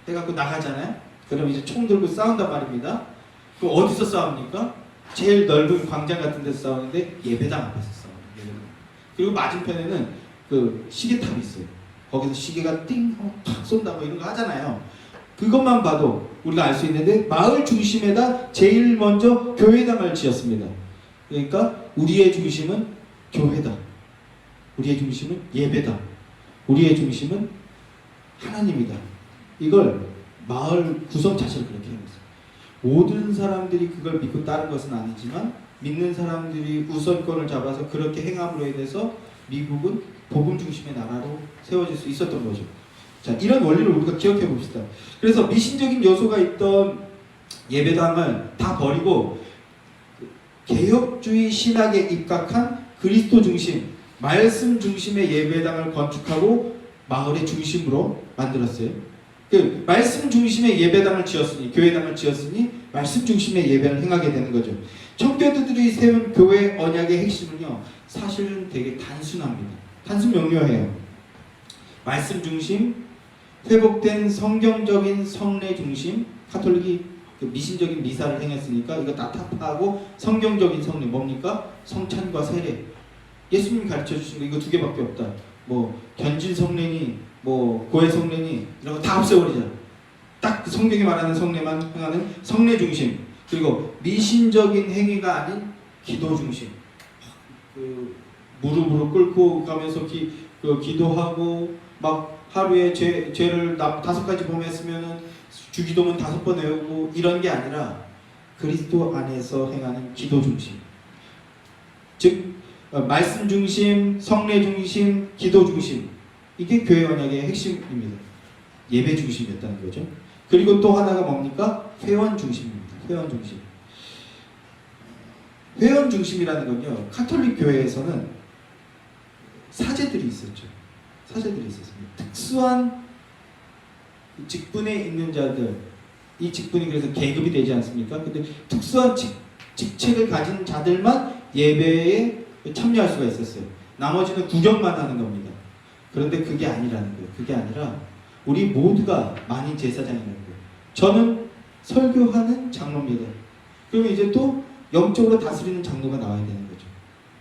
해갖고 나가잖아요. 그럼 이제 총 들고 싸운단 말입니다. 그럼 어디서 싸웁니까? 제일 넓은 광장 같은 데서 싸우는데 예배당 앞에서 싸워요. 예배당. 그리고 맞은편에는 그 시계탑이 있어요. 거기서 시계가 띵 하고 팍 쏜다 뭐 이런 거 하잖아요. 그것만 봐도 우리가 알 수 있는데 마을 중심에다 제일 먼저 교회당을 지었습니다. 그러니까 우리의 중심은 교회다. 우리의 중심은 예배다. 우리의 중심은 하나님이다. 이걸 마을 구성 자체를 그렇게 해놨어요. 모든 사람들이 그걸 믿고 따른 것은 아니지만 믿는 사람들이 우선권을 잡아서 그렇게 행함으로 인해서 미국은 복음 중심의 나라로 세워질 수 있었던 거죠. 자, 이런 원리를 우리가 기억해 봅시다. 그래서 미신적인 요소가 있던 예배당을 다 버리고 개혁주의 신학에 입각한 그리스도 중심, 말씀 중심의 예배당을 건축하고 마을의 중심으로 만들었어요. 그 말씀 중심의 예배당을 지었으니, 교회당을 지었으니 말씀 중심의 예배를 행하게 되는 거죠. 청교도들이 세운 교회 언약의 핵심은요, 사실은 되게 단순합니다. 단순 명료해요. 말씀 중심, 회복된 성경적인 성례 중심. 카톨릭이 그 미신적인 미사를 행했으니까 이거 다 타파하고 성경적인 성례 뭡니까? 성찬과 세례. 예수님이 가르쳐 주신 거 이거 두 개밖에 없다. 뭐 견질 성례니 뭐 고해 성례니 이런 거 다 없애버리자. 딱 딱 성경이 말하는 성례만 행하는 성례 중심, 그리고 미신적인 행위가 아닌 기도 중심. 그 무릎으로 꿇고 가면서 기도하고 막 하루에 죄를 5가지 범했으면은 주기도문 5번 외우고 이런 게 아니라 그리스도 안에서 행하는 기도 중심. 즉 말씀 중심, 성례 중심, 기도 중심. 이게 교회 언약의 핵심입니다. 예배 중심이었다는 거죠. 그리고 또 하나가 뭡니까? 회원 중심입니다. 회원 중심. 회원 중심이라는 건요, 카톨릭 교회에서는 사제들이 있었죠. 사제들이 있었습니다. 특수한 직분에 있는 자들, 이 직분이 그래서 계급이 되지 않습니까? 근데 특수한 직책을 가진 자들만 예배에 참여할 수가 있었어요. 나머지는 구경만 하는 겁니다. 그런데 그게 아니라는 거예요. 그게 아니라 우리 모두가 만인 제사장이라는 거예요. 저는 설교하는 장로입니다. 그러면 이제 또 영적으로 다스리는 장로가 나와야 되는 거죠.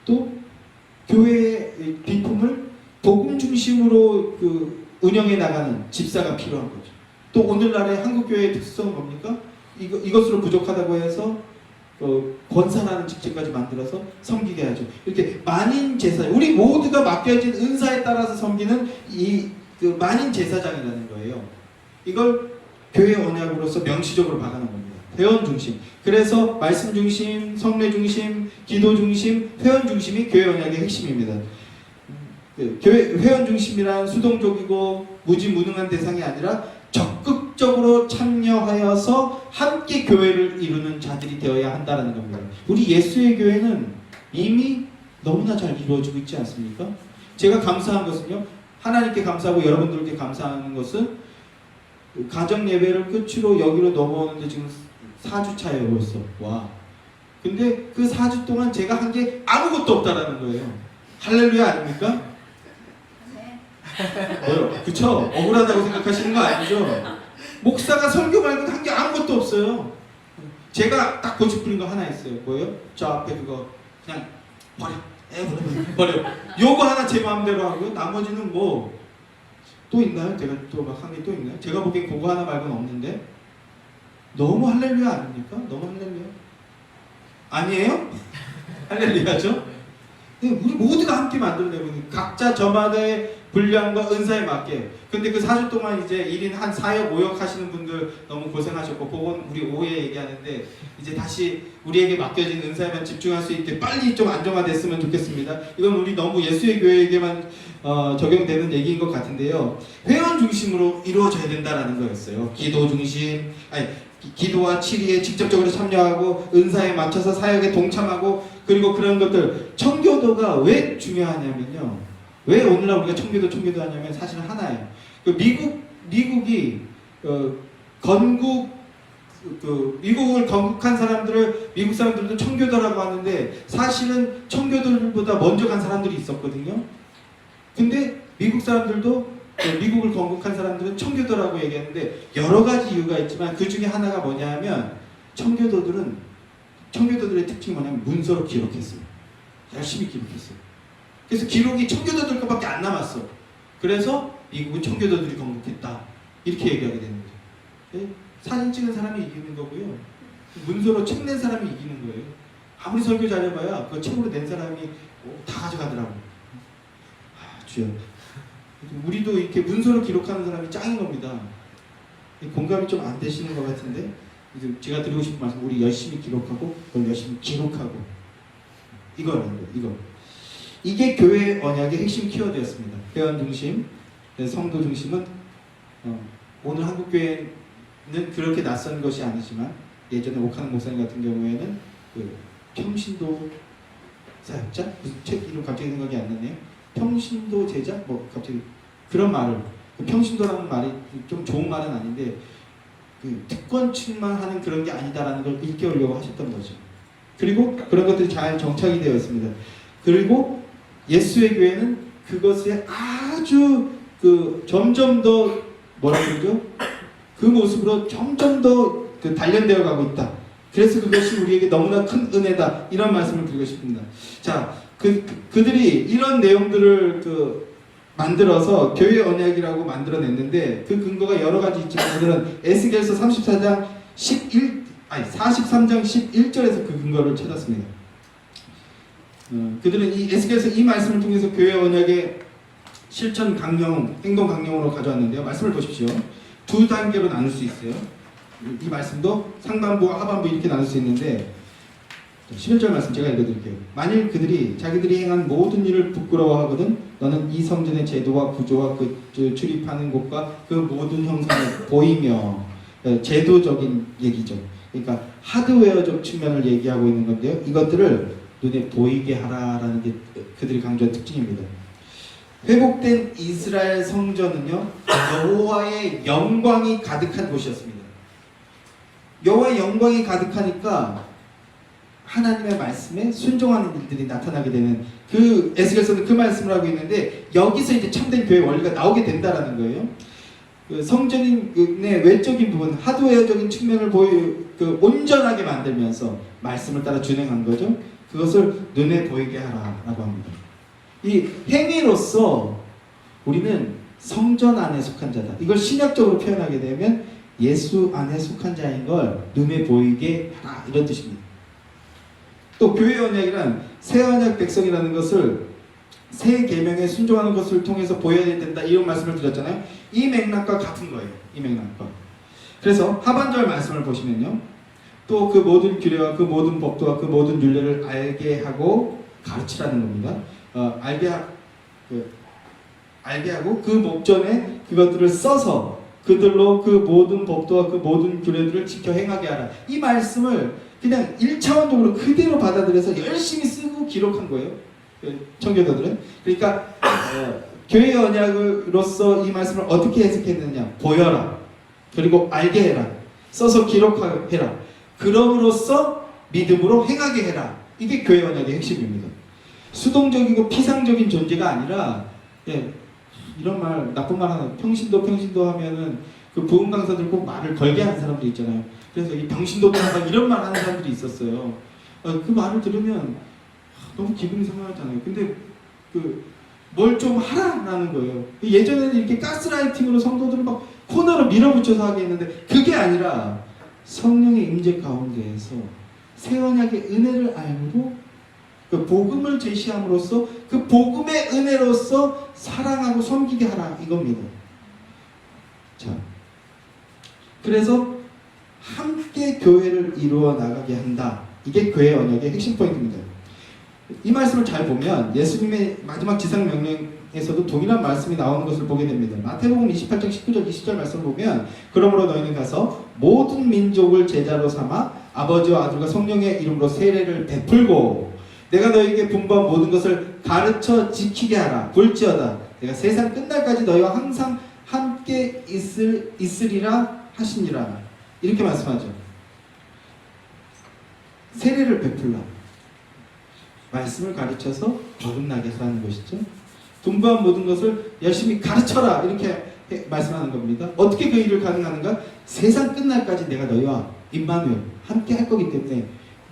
또 교회의 비품을 복음 중심으로 운영해 나가는 집사가 필요한 거죠. 또 오늘날의 한국교회의 특성은 뭡니까? 이것으로 부족하다고 해서 권사라는 직책까지 만들어서 섬기게 하죠. 이렇게 만인 제사, 우리 모두가 맡겨진 은사에 따라서 섬기는 만인 제사장이라는 거예요. 이걸 교회 언약으로서 명시적으로 박아놓은 겁니다. 회원 중심. 그래서 말씀 중심, 성례 중심, 기도 중심, 회원 중심이 교회 언약의 핵심입니다. 교회 회원 중심이란 수동적이고 무지무능한 대상이 아니라 적극적으로 참여하여서 함께 교회를 이루는 자들이 되어야 한다는 겁니다. 우리 예수의 교회는 이미 너무나 잘 이루어지고 있지 않습니까? 제가 감사한 것은요, 하나님께 감사하고 여러분들께 감사하는 것은 가정 예배를 끝으로 여기로 넘어오는데 지금 4주차예요 벌써. 와. 근데 그 4주 동안 제가 한 게 아무것도 없다라는 거예요. 할렐루야 아닙니까? 뭐요? 그쵸? 억울하다고 생각하시는 거 아니죠? 목사가 설교 말고는 한 게 아무것도 없어요. 제가 딱 고집 부린 거 하나 있어요. 뭐예요? 저 앞에 그거 그냥 버려. 요거 하나 제 마음대로 하고요. 나머지는 뭐 또 있나요? 제가 또 막 한 게 또 있나요? 제가 보기엔 그거 하나 말고는 없는데 너무 할렐루야 아닙니까? 너무 할렐루야 아니에요? 할렐루야죠? 우리 모두가 함께 만들어내고 각자 저마다의 분량과 은사에 맞게. 근데 그 4주 동안 이제 1인 한 4역 5역 하시는 분들 너무 고생하셨고, 그건 우리 오후에 얘기하는데 이제 다시 우리에게 맡겨진 은사에만 집중할 수 있게 빨리 좀 안정화됐으면 좋겠습니다. 이건 우리 너무 예수의 교회에게만 적용되는 얘기인 것 같은데요. 회원 중심으로 이루어져야 된다라는 거였어요. 기도 중심, 기도와 치리에 직접적으로 참여하고 은사에 맞춰서 사역에 동참하고, 그리고 그런 것들. 청교도가 왜 중요하냐면요, 왜 오늘날 우리가 청교도 하냐면 사실은 하나예요. 미국이 미국을 건국한 사람들을 미국 사람들도 청교도라고 하는데 사실은 청교도들보다 먼저 간 사람들이 있었거든요. 근데 미국 사람들도 미국을 건국한 사람들은 청교도라고 얘기했는데 여러 가지 이유가 있지만 그 중에 하나가 뭐냐면 청교도들의 특징이 뭐냐면 문서로 기록했어요. 열심히 기록했어요. 그래서 기록이 청교도들 것밖에 안 남았어. 그래서 미국은 청교도들이 건국했다. 이렇게 얘기하게 되는 거죠. 사진 찍은 사람이 이기는 거고요. 문서로 책 낸 사람이 이기는 거예요. 아무리 설교 잘해봐야 그 책으로 낸 사람이 다 가져가더라고. 주여. 우리도 이렇게 문서로 기록하는 사람이 짱인 겁니다. 공감이 좀 안 되시는 것 같은데 제가 드리고 싶은 말씀, 우리 열심히 기록하고 그걸 열심히 기록하고 이거라는 거예요. 이거. 이게 교회 언약의 핵심 키워드였습니다. 회원 중심, 성도 중심은 오늘 한국교회는 그렇게 낯선 것이 아니지만 예전에 옥하는 목사님 같은 경우에는 평신도 사역자? 무슨 책 이름 갑자기 생각이 안 나네요. 평신도 제자? 뭐 갑자기 그런 말을, 평신도라는 말이 좀 좋은 말은 아닌데 특권층만 하는 그런 게 아니다라는 걸 일깨우려고 하셨던 거죠. 그리고 그런 것들이 잘 정착이 되어 있습니다. 그리고 예수의 교회는 그것에 아주 점점 더 뭐라 그러죠? 그 모습으로 점점 더 단련되어 가고 있다. 그래서 그것이 우리에게 너무나 큰 은혜다. 이런 말씀을 드리고 싶습니다. 자, 그들이 이런 내용들을 만들어서 교회 언약이라고 만들어냈는데 그 근거가 여러 가지 있지만 오늘은 에스겔서 43장 11절에서 그 근거를 찾았습니다. 그들은 이 에스겔서 이 말씀을 통해서 교회 언약의 실천 강령, 행동 강령으로 가져왔는데요. 말씀을 보십시오. 두 단계로 나눌 수 있어요. 이 말씀도 상반부와 하반부 이렇게 나눌 수 있는데 11절 말씀 제가 읽어드릴게요. 만일 그들이 자기들이 행한 모든 일을 부끄러워하거든 너는 이 성전의 제도와 구조와 그 출입하는 곳과 그 모든 형상을 보이며, 제도적인 얘기죠. 그러니까 하드웨어적 측면을 얘기하고 있는 건데요. 이것들을 눈에 보이게 하라라는 게 그들이 강조한 특징입니다. 회복된 이스라엘 성전은요, 여호와의 영광이 가득한 곳이었습니다. 여호와의 영광이 가득하니까 하나님의 말씀에 순종하는 일들이 나타나게 되는, 그 에스겔서는 그 말씀을 하고 있는데 여기서 이제 참된 교회 원리가 나오게 된다라는 거예요. 그 성전의 외적인 부분, 하드웨어적인 측면을 온전하게 만들면서 말씀을 따라 준행한 거죠. 그것을 눈에 보이게 하라라고 합니다. 이 행위로서 우리는 성전 안에 속한 자다. 이걸 신약적으로 표현하게 되면 예수 안에 속한 자인 걸 눈에 보이게 하라, 이런 뜻입니다. 또 교회 언약이란 새 언약 백성이라는 것을 새 계명에 순종하는 것을 통해서 보여야 된다, 이런 말씀을 드렸잖아요. 이 맥락과 같은 거예요. 이 맥락과. 그래서 하반절 말씀을 보시면요, 또 그 모든 규례와 그 모든 법도와 그 모든 율례를 알게 하고 가르치라는 겁니다. 알게 하고 그 목전에 그것들을 써서 그들로 그 모든 법도와 그 모든 규례들을 지켜 행하게 하라. 이 말씀을 그냥 1차원적으로 그대로 받아들여서 열심히 쓰고 기록한 거예요, 청교도들은. 그러니까 교회 언약으로서 이 말씀을 어떻게 해석했느냐, 보여라, 그리고 알게 해라, 써서 기록해라, 그럼으로써 믿음으로 행하게 해라. 이게 교회 언약의 핵심입니다. 수동적이고 피상적인 존재가 아니라, 이런 말, 나쁜 말 하나, 평신도 하면은 그 부흥 강사들 꼭 말을 걸게 하는 사람들 있잖아요. 그래서 이 병신도도 이런 말 하는 사람들이 있었어요. 그 말을 들으면 너무 기분이 상하잖아요. 근데 뭘 좀 하라라는 거예요. 예전에는 이렇게 가스라이팅으로 성도들을 막 코너로 밀어붙여서 하게 했는데 그게 아니라 성령의 임재 가운데에서 새 언약의 은혜를 알고 그 복음을 제시함으로써 그 복음의 은혜로서 사랑하고 섬기게 하라, 이겁니다. 자, 그래서 함께 교회를 이루어 나가게 한다. 이게 교회 언약의 핵심 포인트입니다. 이 말씀을 잘 보면 예수님의 마지막 지상명령에서도 동일한 말씀이 나오는 것을 보게 됩니다. 마태복음 28장 19절 20절 말씀을 보면 그러므로 너희는 가서 모든 민족을 제자로 삼아 아버지와 아들과 성령의 이름으로 세례를 베풀고 내가 너희에게 분부한 모든 것을 가르쳐 지키게 하라. 볼지어다 내가 세상 끝날까지 너희와 항상 함께 있으리라 하시니라. 이렇게 말씀하죠. 세례를 베풀라. 말씀을 가르쳐서 거듭나게 하라는 것이죠. 분부한 모든 것을 열심히 가르쳐라, 이렇게 말씀하는 겁니다. 어떻게 그 일을 가능하는가? 세상 끝날까지 내가 너희와 임마누엘 함께 할 거기 때문에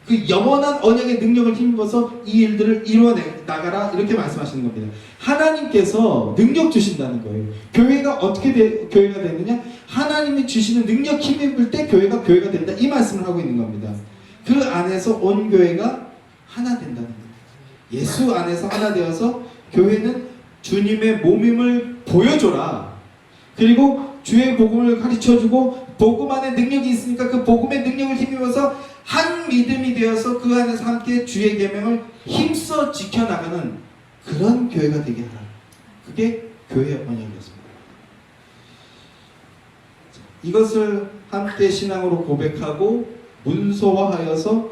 그 영원한 언약의 능력을 힘입어서 이 일들을 이루어 나가라, 이렇게 말씀하시는 겁니다. 하나님께서 능력 주신다는 거예요. 교회가 어떻게 교회가 되느냐? 하나님이 주시는 능력 힘입을 때 교회가 된다, 이 말씀을 하고 있는 겁니다. 그 안에서 온 교회가 하나 된다는 거예요. 예수 안에서 하나 되어서 교회는 주님의 몸임을 보여줘라. 그리고 주의 복음을 가르쳐주고 복음 안에 능력이 있으니까 그 복음의 능력을 힘입어서 한 믿음이 되어서 그 안에서 함께 주의 계명을 힘써 지켜나가는 그런 교회가 되게 하라. 그게 교회의 언약이었습니다. 이것을 함께 신앙으로 고백하고 문서화하여서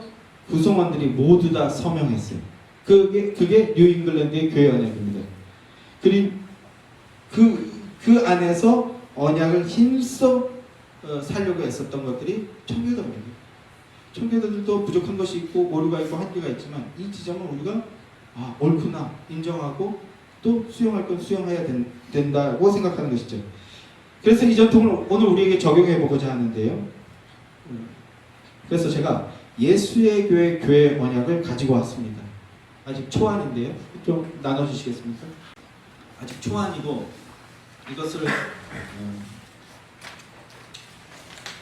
구성원들이 모두 다 서명했어요. 그게 뉴잉글랜드의 교회 언약입니다. 그리고 그 안에서 언약을 힘써 살려고 애썼던 것들이 청교도입니다. 청교도들도 부족한 것이 있고 오류가 있고 한계가 있지만 이 지점은 우리가 옳구나 인정하고 또 수용할 건 수용해야 된다고 생각하는 것이죠. 그래서 이 전통을 오늘 우리에게 적용해 보고자 하는데요. 그래서 제가 예수의 교회 언약을 가지고 왔습니다. 아직 초안인데요. 좀 나눠주시겠습니까? 아직 초안이고 이것을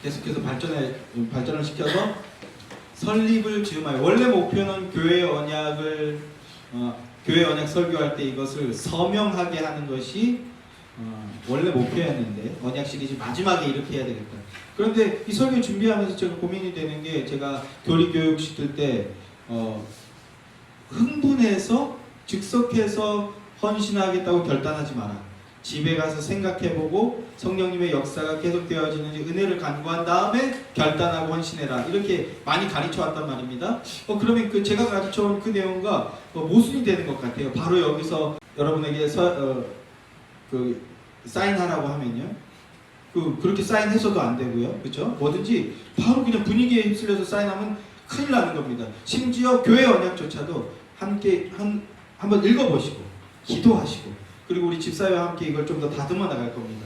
계속해서 발전을 시켜서 설립을 즈음하여, 원래 목표는 교회 언약을 교회 언약 설교할 때 이것을 서명하게 하는 것이 원래 목표였는데 언약 시리즈 마지막에 이렇게 해야 되겠다. 그런데 이 설교 준비하면서 제가 고민이 되는 게, 제가 교리 교육 시킬 때 흥분해서 즉석해서 헌신하겠다고 결단하지 마라. 집에 가서 생각해보고 성령님의 역사가 계속되어지는지 은혜를 간구한 다음에 결단하고 헌신해라. 이렇게 많이 가르쳐왔단 말입니다. 그러면 그 제가 가르쳐온 그 내용과 모순이 되는 것 같아요. 바로 여기서 여러분에게 그 사인하라고 하면요, 그렇게 사인해서도 안 되고요, 그렇죠? 뭐든지 바로 그냥 분위기에 휩쓸려서 사인하면 큰일 나는 겁니다. 심지어 교회 언약조차도 함께 한번 읽어보시고 기도하시고, 그리고 우리 집사회와 함께 이걸 좀 더 다듬어 나갈 겁니다.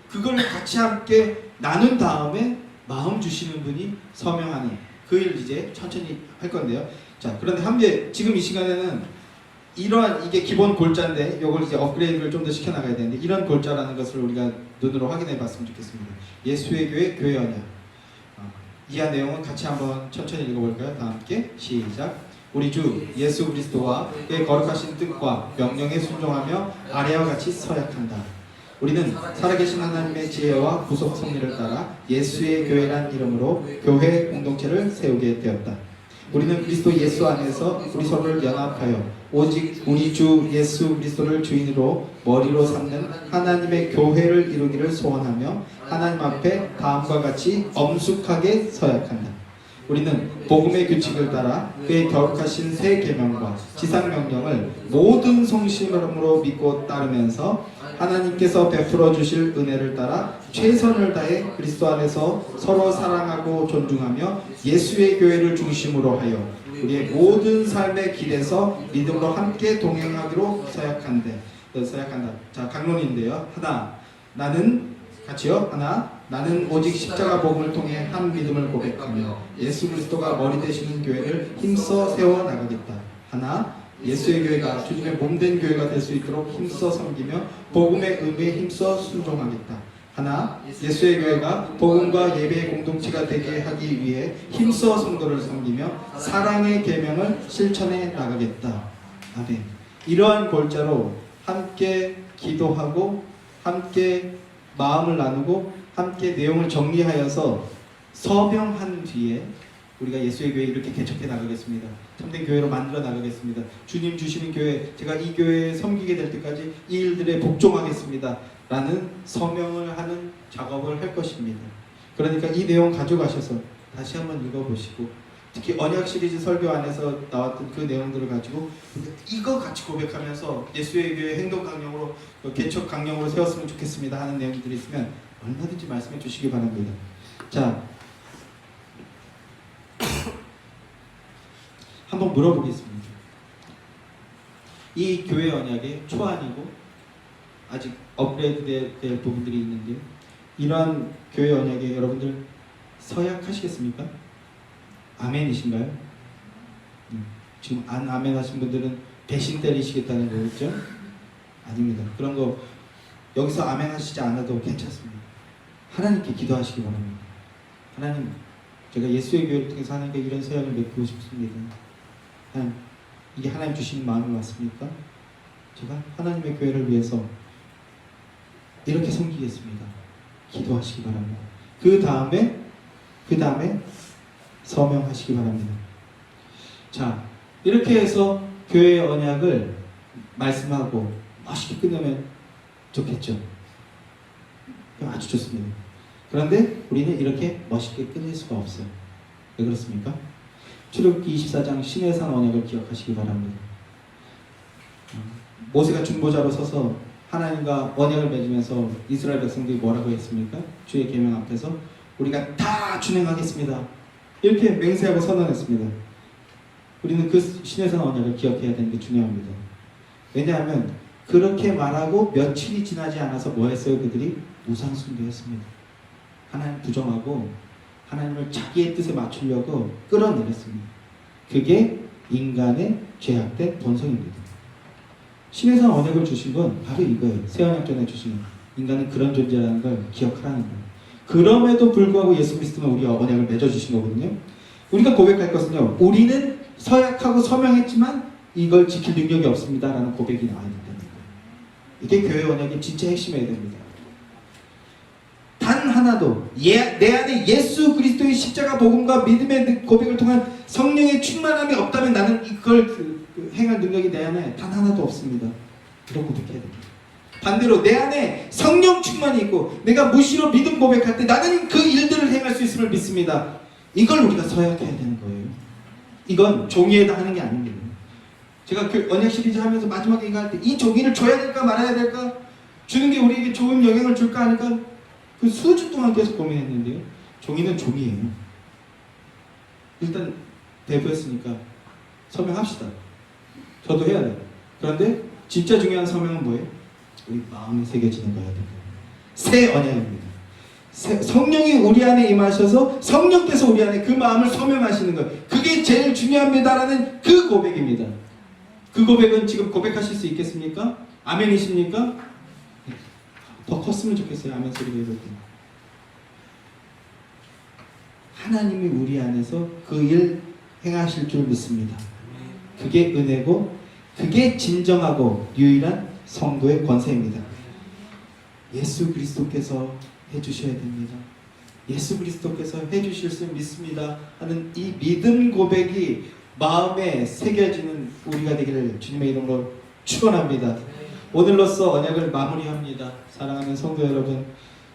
그걸 같이 함께 나눈 다음에 마음 주시는 분이 서명하는 그 일 이제 천천히 할 건데요. 자, 그런데 함께 지금 이 시간에는 이게 기본 골자인데 이걸 이제 업그레이드를 좀 더 시켜 나가야 되는데, 이런 골자라는 것을 우리가 눈으로 확인해 봤으면 좋겠습니다. 예수의 교회, 교회 언약. 이하 내용은 같이 한번 천천히 읽어볼까요? 다 함께 시작. 우리 주 예수 그리스도와 그의 거룩하신 뜻과 명령에 순종하며 아래와 같이 서약한다. 우리는 살아계신 하나님의 지혜와 구속 섭리를 따라 예수의 교회란 이름으로 교회 공동체를 세우게 되었다. 우리는 그리스도 예수 안에서 우리 서로를 연합하여 오직 우리 주 예수 그리스도를 주인으로 머리로 삼는 하나님의 교회를 이루기를 소원하며 하나님 앞에 다음과 같이 엄숙하게 서약한다. 우리는 복음의 규칙을 따라 그의 거룩하신 새 계명과 지상 명령을 모든 성심으로 믿고 따르면서 하나님께서 베풀어 주실 은혜를 따라 최선을 다해 그리스도 안에서 서로 사랑하고 존중하며 예수의 교회를 중심으로 하여 우리의 모든 삶의 길에서 믿음으로 함께 동행하기로 서약한다. 자, 강론인데요. 하나, 나는 같이요. 하나, 나는 오직 십자가 복음을 통해 한 믿음을 고백하며 예수 그리스도가 머리 되시는 교회를 힘써 세워 나가겠다. 하나, 예수의 교회가 주님의 몸된 교회가 될 수 있도록 힘써 섬기며 복음의 의무에 힘써 순종하겠다. 하나, 예수의 교회가 복음과 예배의 공동체가 되게 하기 위해 힘써 성도를 섬기며 사랑의 계명을 실천해 나가겠다. 아멘. 이러한 골자로 함께 기도하고 함께 마음을 나누고 함께 내용을 정리하여서 서명한 뒤에 우리가 예수의 교회 이렇게 개척해 나가겠습니다. 참된 교회로 만들어 나가겠습니다. 주님 주시는 교회, 제가 이 교회에 섬기게 될 때까지 이 일들에 복종하겠습니다. 라는 서명을 하는 작업을 할 것입니다. 그러니까 이 내용 가져가셔서 다시 한번 읽어보시고, 특히 언약 시리즈 설교 안에서 나왔던 그 내용들을 가지고 이거 같이 고백하면서 예수의 교회 행동 강령으로, 개척 강령으로 세웠으면 좋겠습니다 하는 내용들이 있으면 얼마든지 말씀해 주시기 바랍니다. 자, 한번 물어보겠습니다. 이 교회 언약의 초안이고 아직 업그레이드 될 부분들이 있는데, 이러한 교회 언약에 여러분들 서약하시겠습니까? 아멘이신가요? 지금 안 아멘 하신 분들은 배신 때리시겠다는 거겠죠? 아닙니다. 그런 거 여기서 아멘 하시지 않아도 괜찮습니다. 하나님께 기도하시기 바랍니다. 하나님, 제가 예수의 교회를 통해서 하나님께 이런 서약을 맺고 싶습니다. 하나님, 이게 하나님 주시는 마음이 맞습니까? 제가 하나님의 교회를 위해서 이렇게 섬기겠습니다. 기도하시기 바랍니다. 그 다음에 서명하시기 바랍니다. 자, 이렇게 해서 교회의 언약을 말씀하고 멋있게 끝내면 좋겠죠? 아주 좋습니다. 그런데 우리는 이렇게 멋있게 끝낼 수가 없어요. 왜 그렇습니까? 출애굽기 24장 시내산 언약을 기억하시기 바랍니다. 모세가 중보자로 서서 하나님과 언약을 맺으면서 이스라엘 백성들이 뭐라고 했습니까? 주의 계명 앞에서 우리가 다 준행하겠습니다. 이렇게 맹세하고 선언했습니다. 우리는 그 시내산 언약을 기억해야 되는 게 중요합니다. 왜냐하면 그렇게 말하고 며칠이 지나지 않아서 뭐 했어요? 그들이 우상 숭배했습니다. 하나님 부정하고 하나님을 자기의 뜻에 맞추려고 끌어내렸습니다. 그게 인간의 죄악된 본성입니다. 신에서 언약을 주신 건 바로 이거예요. 새 언약 전에 주신 인간은 그런 존재라는 걸 기억하라는 거예요. 그럼에도 불구하고 예수 그리스도는 우리와 언약을 맺어주신 거거든요. 우리가 고백할 것은요, 우리는 서약하고 서명했지만 이걸 지킬 능력이 없습니다라는 고백이 나와야 된다는 거예요. 이게 교회 언약의 진짜 핵심이어야 됩니다. 단 하나도 내 안에 예수 그리스도의 십자가 복음과 믿음의 고백을 통한 성령의 충만함이 없다면 나는 이걸 행할 능력이 내 안에 단 하나도 없습니다. 이런 고백해야 됩니다. 반대로 내 안에 성령 충만이 있고 내가 무시로 믿음 고백할 때 나는 그 일들을 행할 수 있음을 믿습니다. 이걸 우리가 서약해야 되는 거예요. 이건 종이에다 하는 게 아닙니다. 제가 그 언약 시리즈 하면서 마지막에 이거 할 때 이 종이를 줘야 될까 말아야 될까, 주는 게 우리에게 좋은 영향을 줄까 하니까 그 수주 동안 계속 고민했는데요. 종이는 종이에요. 일단 대부했으니까 서명합시다. 저도 해야 돼요. 그런데 진짜 중요한 서명은 뭐예요? 우리 마음에 새겨지는 거야 돼요. 새 언약입니다. 성령이 우리 안에 임하셔서 성령께서 우리 안에 그 마음을 서명하시는 것, 그게 제일 중요합니다라는 그 고백입니다. 그 고백은 지금 고백하실 수 있겠습니까? 아멘이십니까? 더 컸으면 좋겠어요. 아멘 소리가 이럴 때. 하나님이 우리 안에서 그 일 행하실 줄 믿습니다. 그게 은혜고 그게 진정하고 유일한 성도의 권세입니다. 예수 그리스도께서 해주셔야 됩니다. 예수 그리스도께서 해주실 수 믿습니다 하는 이 믿음 고백이 마음에 새겨지는 우리가 되기를 주님의 이름으로 축원합니다. 오늘로써 언약을 마무리합니다. 사랑하는 성도 여러분,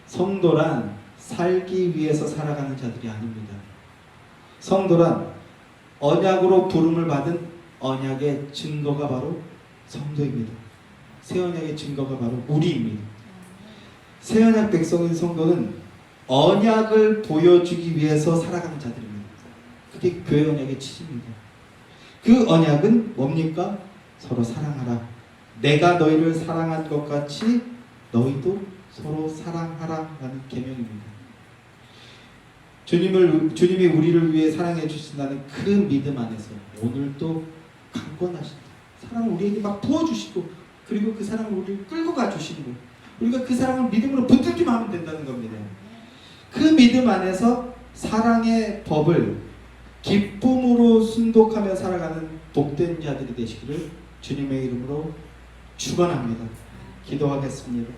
성도란 살기 위해서 살아가는 자들이 아닙니다. 성도란 언약으로 부름을 받은 언약의 증거가 바로 성도입니다. 새 언약의 증거가 바로 우리입니다. 새 언약 백성인 성도는 언약을 보여주기 위해서 살아가는 자들입니다. 그게 교회 언약의 취지입니다. 그 언약은 뭡니까? 서로 사랑하라. 내가 너희를 사랑한 것 같이 너희도 서로 사랑하라 라는 계명입니다. 주님이 우리를 위해 사랑해 주신다는 그 믿음 안에서 오늘도 강권하십니다. 사랑을 우리에게 막 부어주시고, 그리고 그 사랑을 우리를 끌고 가주시는 거예요. 우리가 그 사랑을 믿음으로 붙들기만 하면 된다는 겁니다. 그 믿음 안에서 사랑의 법을 기쁨으로 순독하며 살아가는 복된 자들이 되시기를 주님의 이름으로 축원합니다. 기도하겠습니다.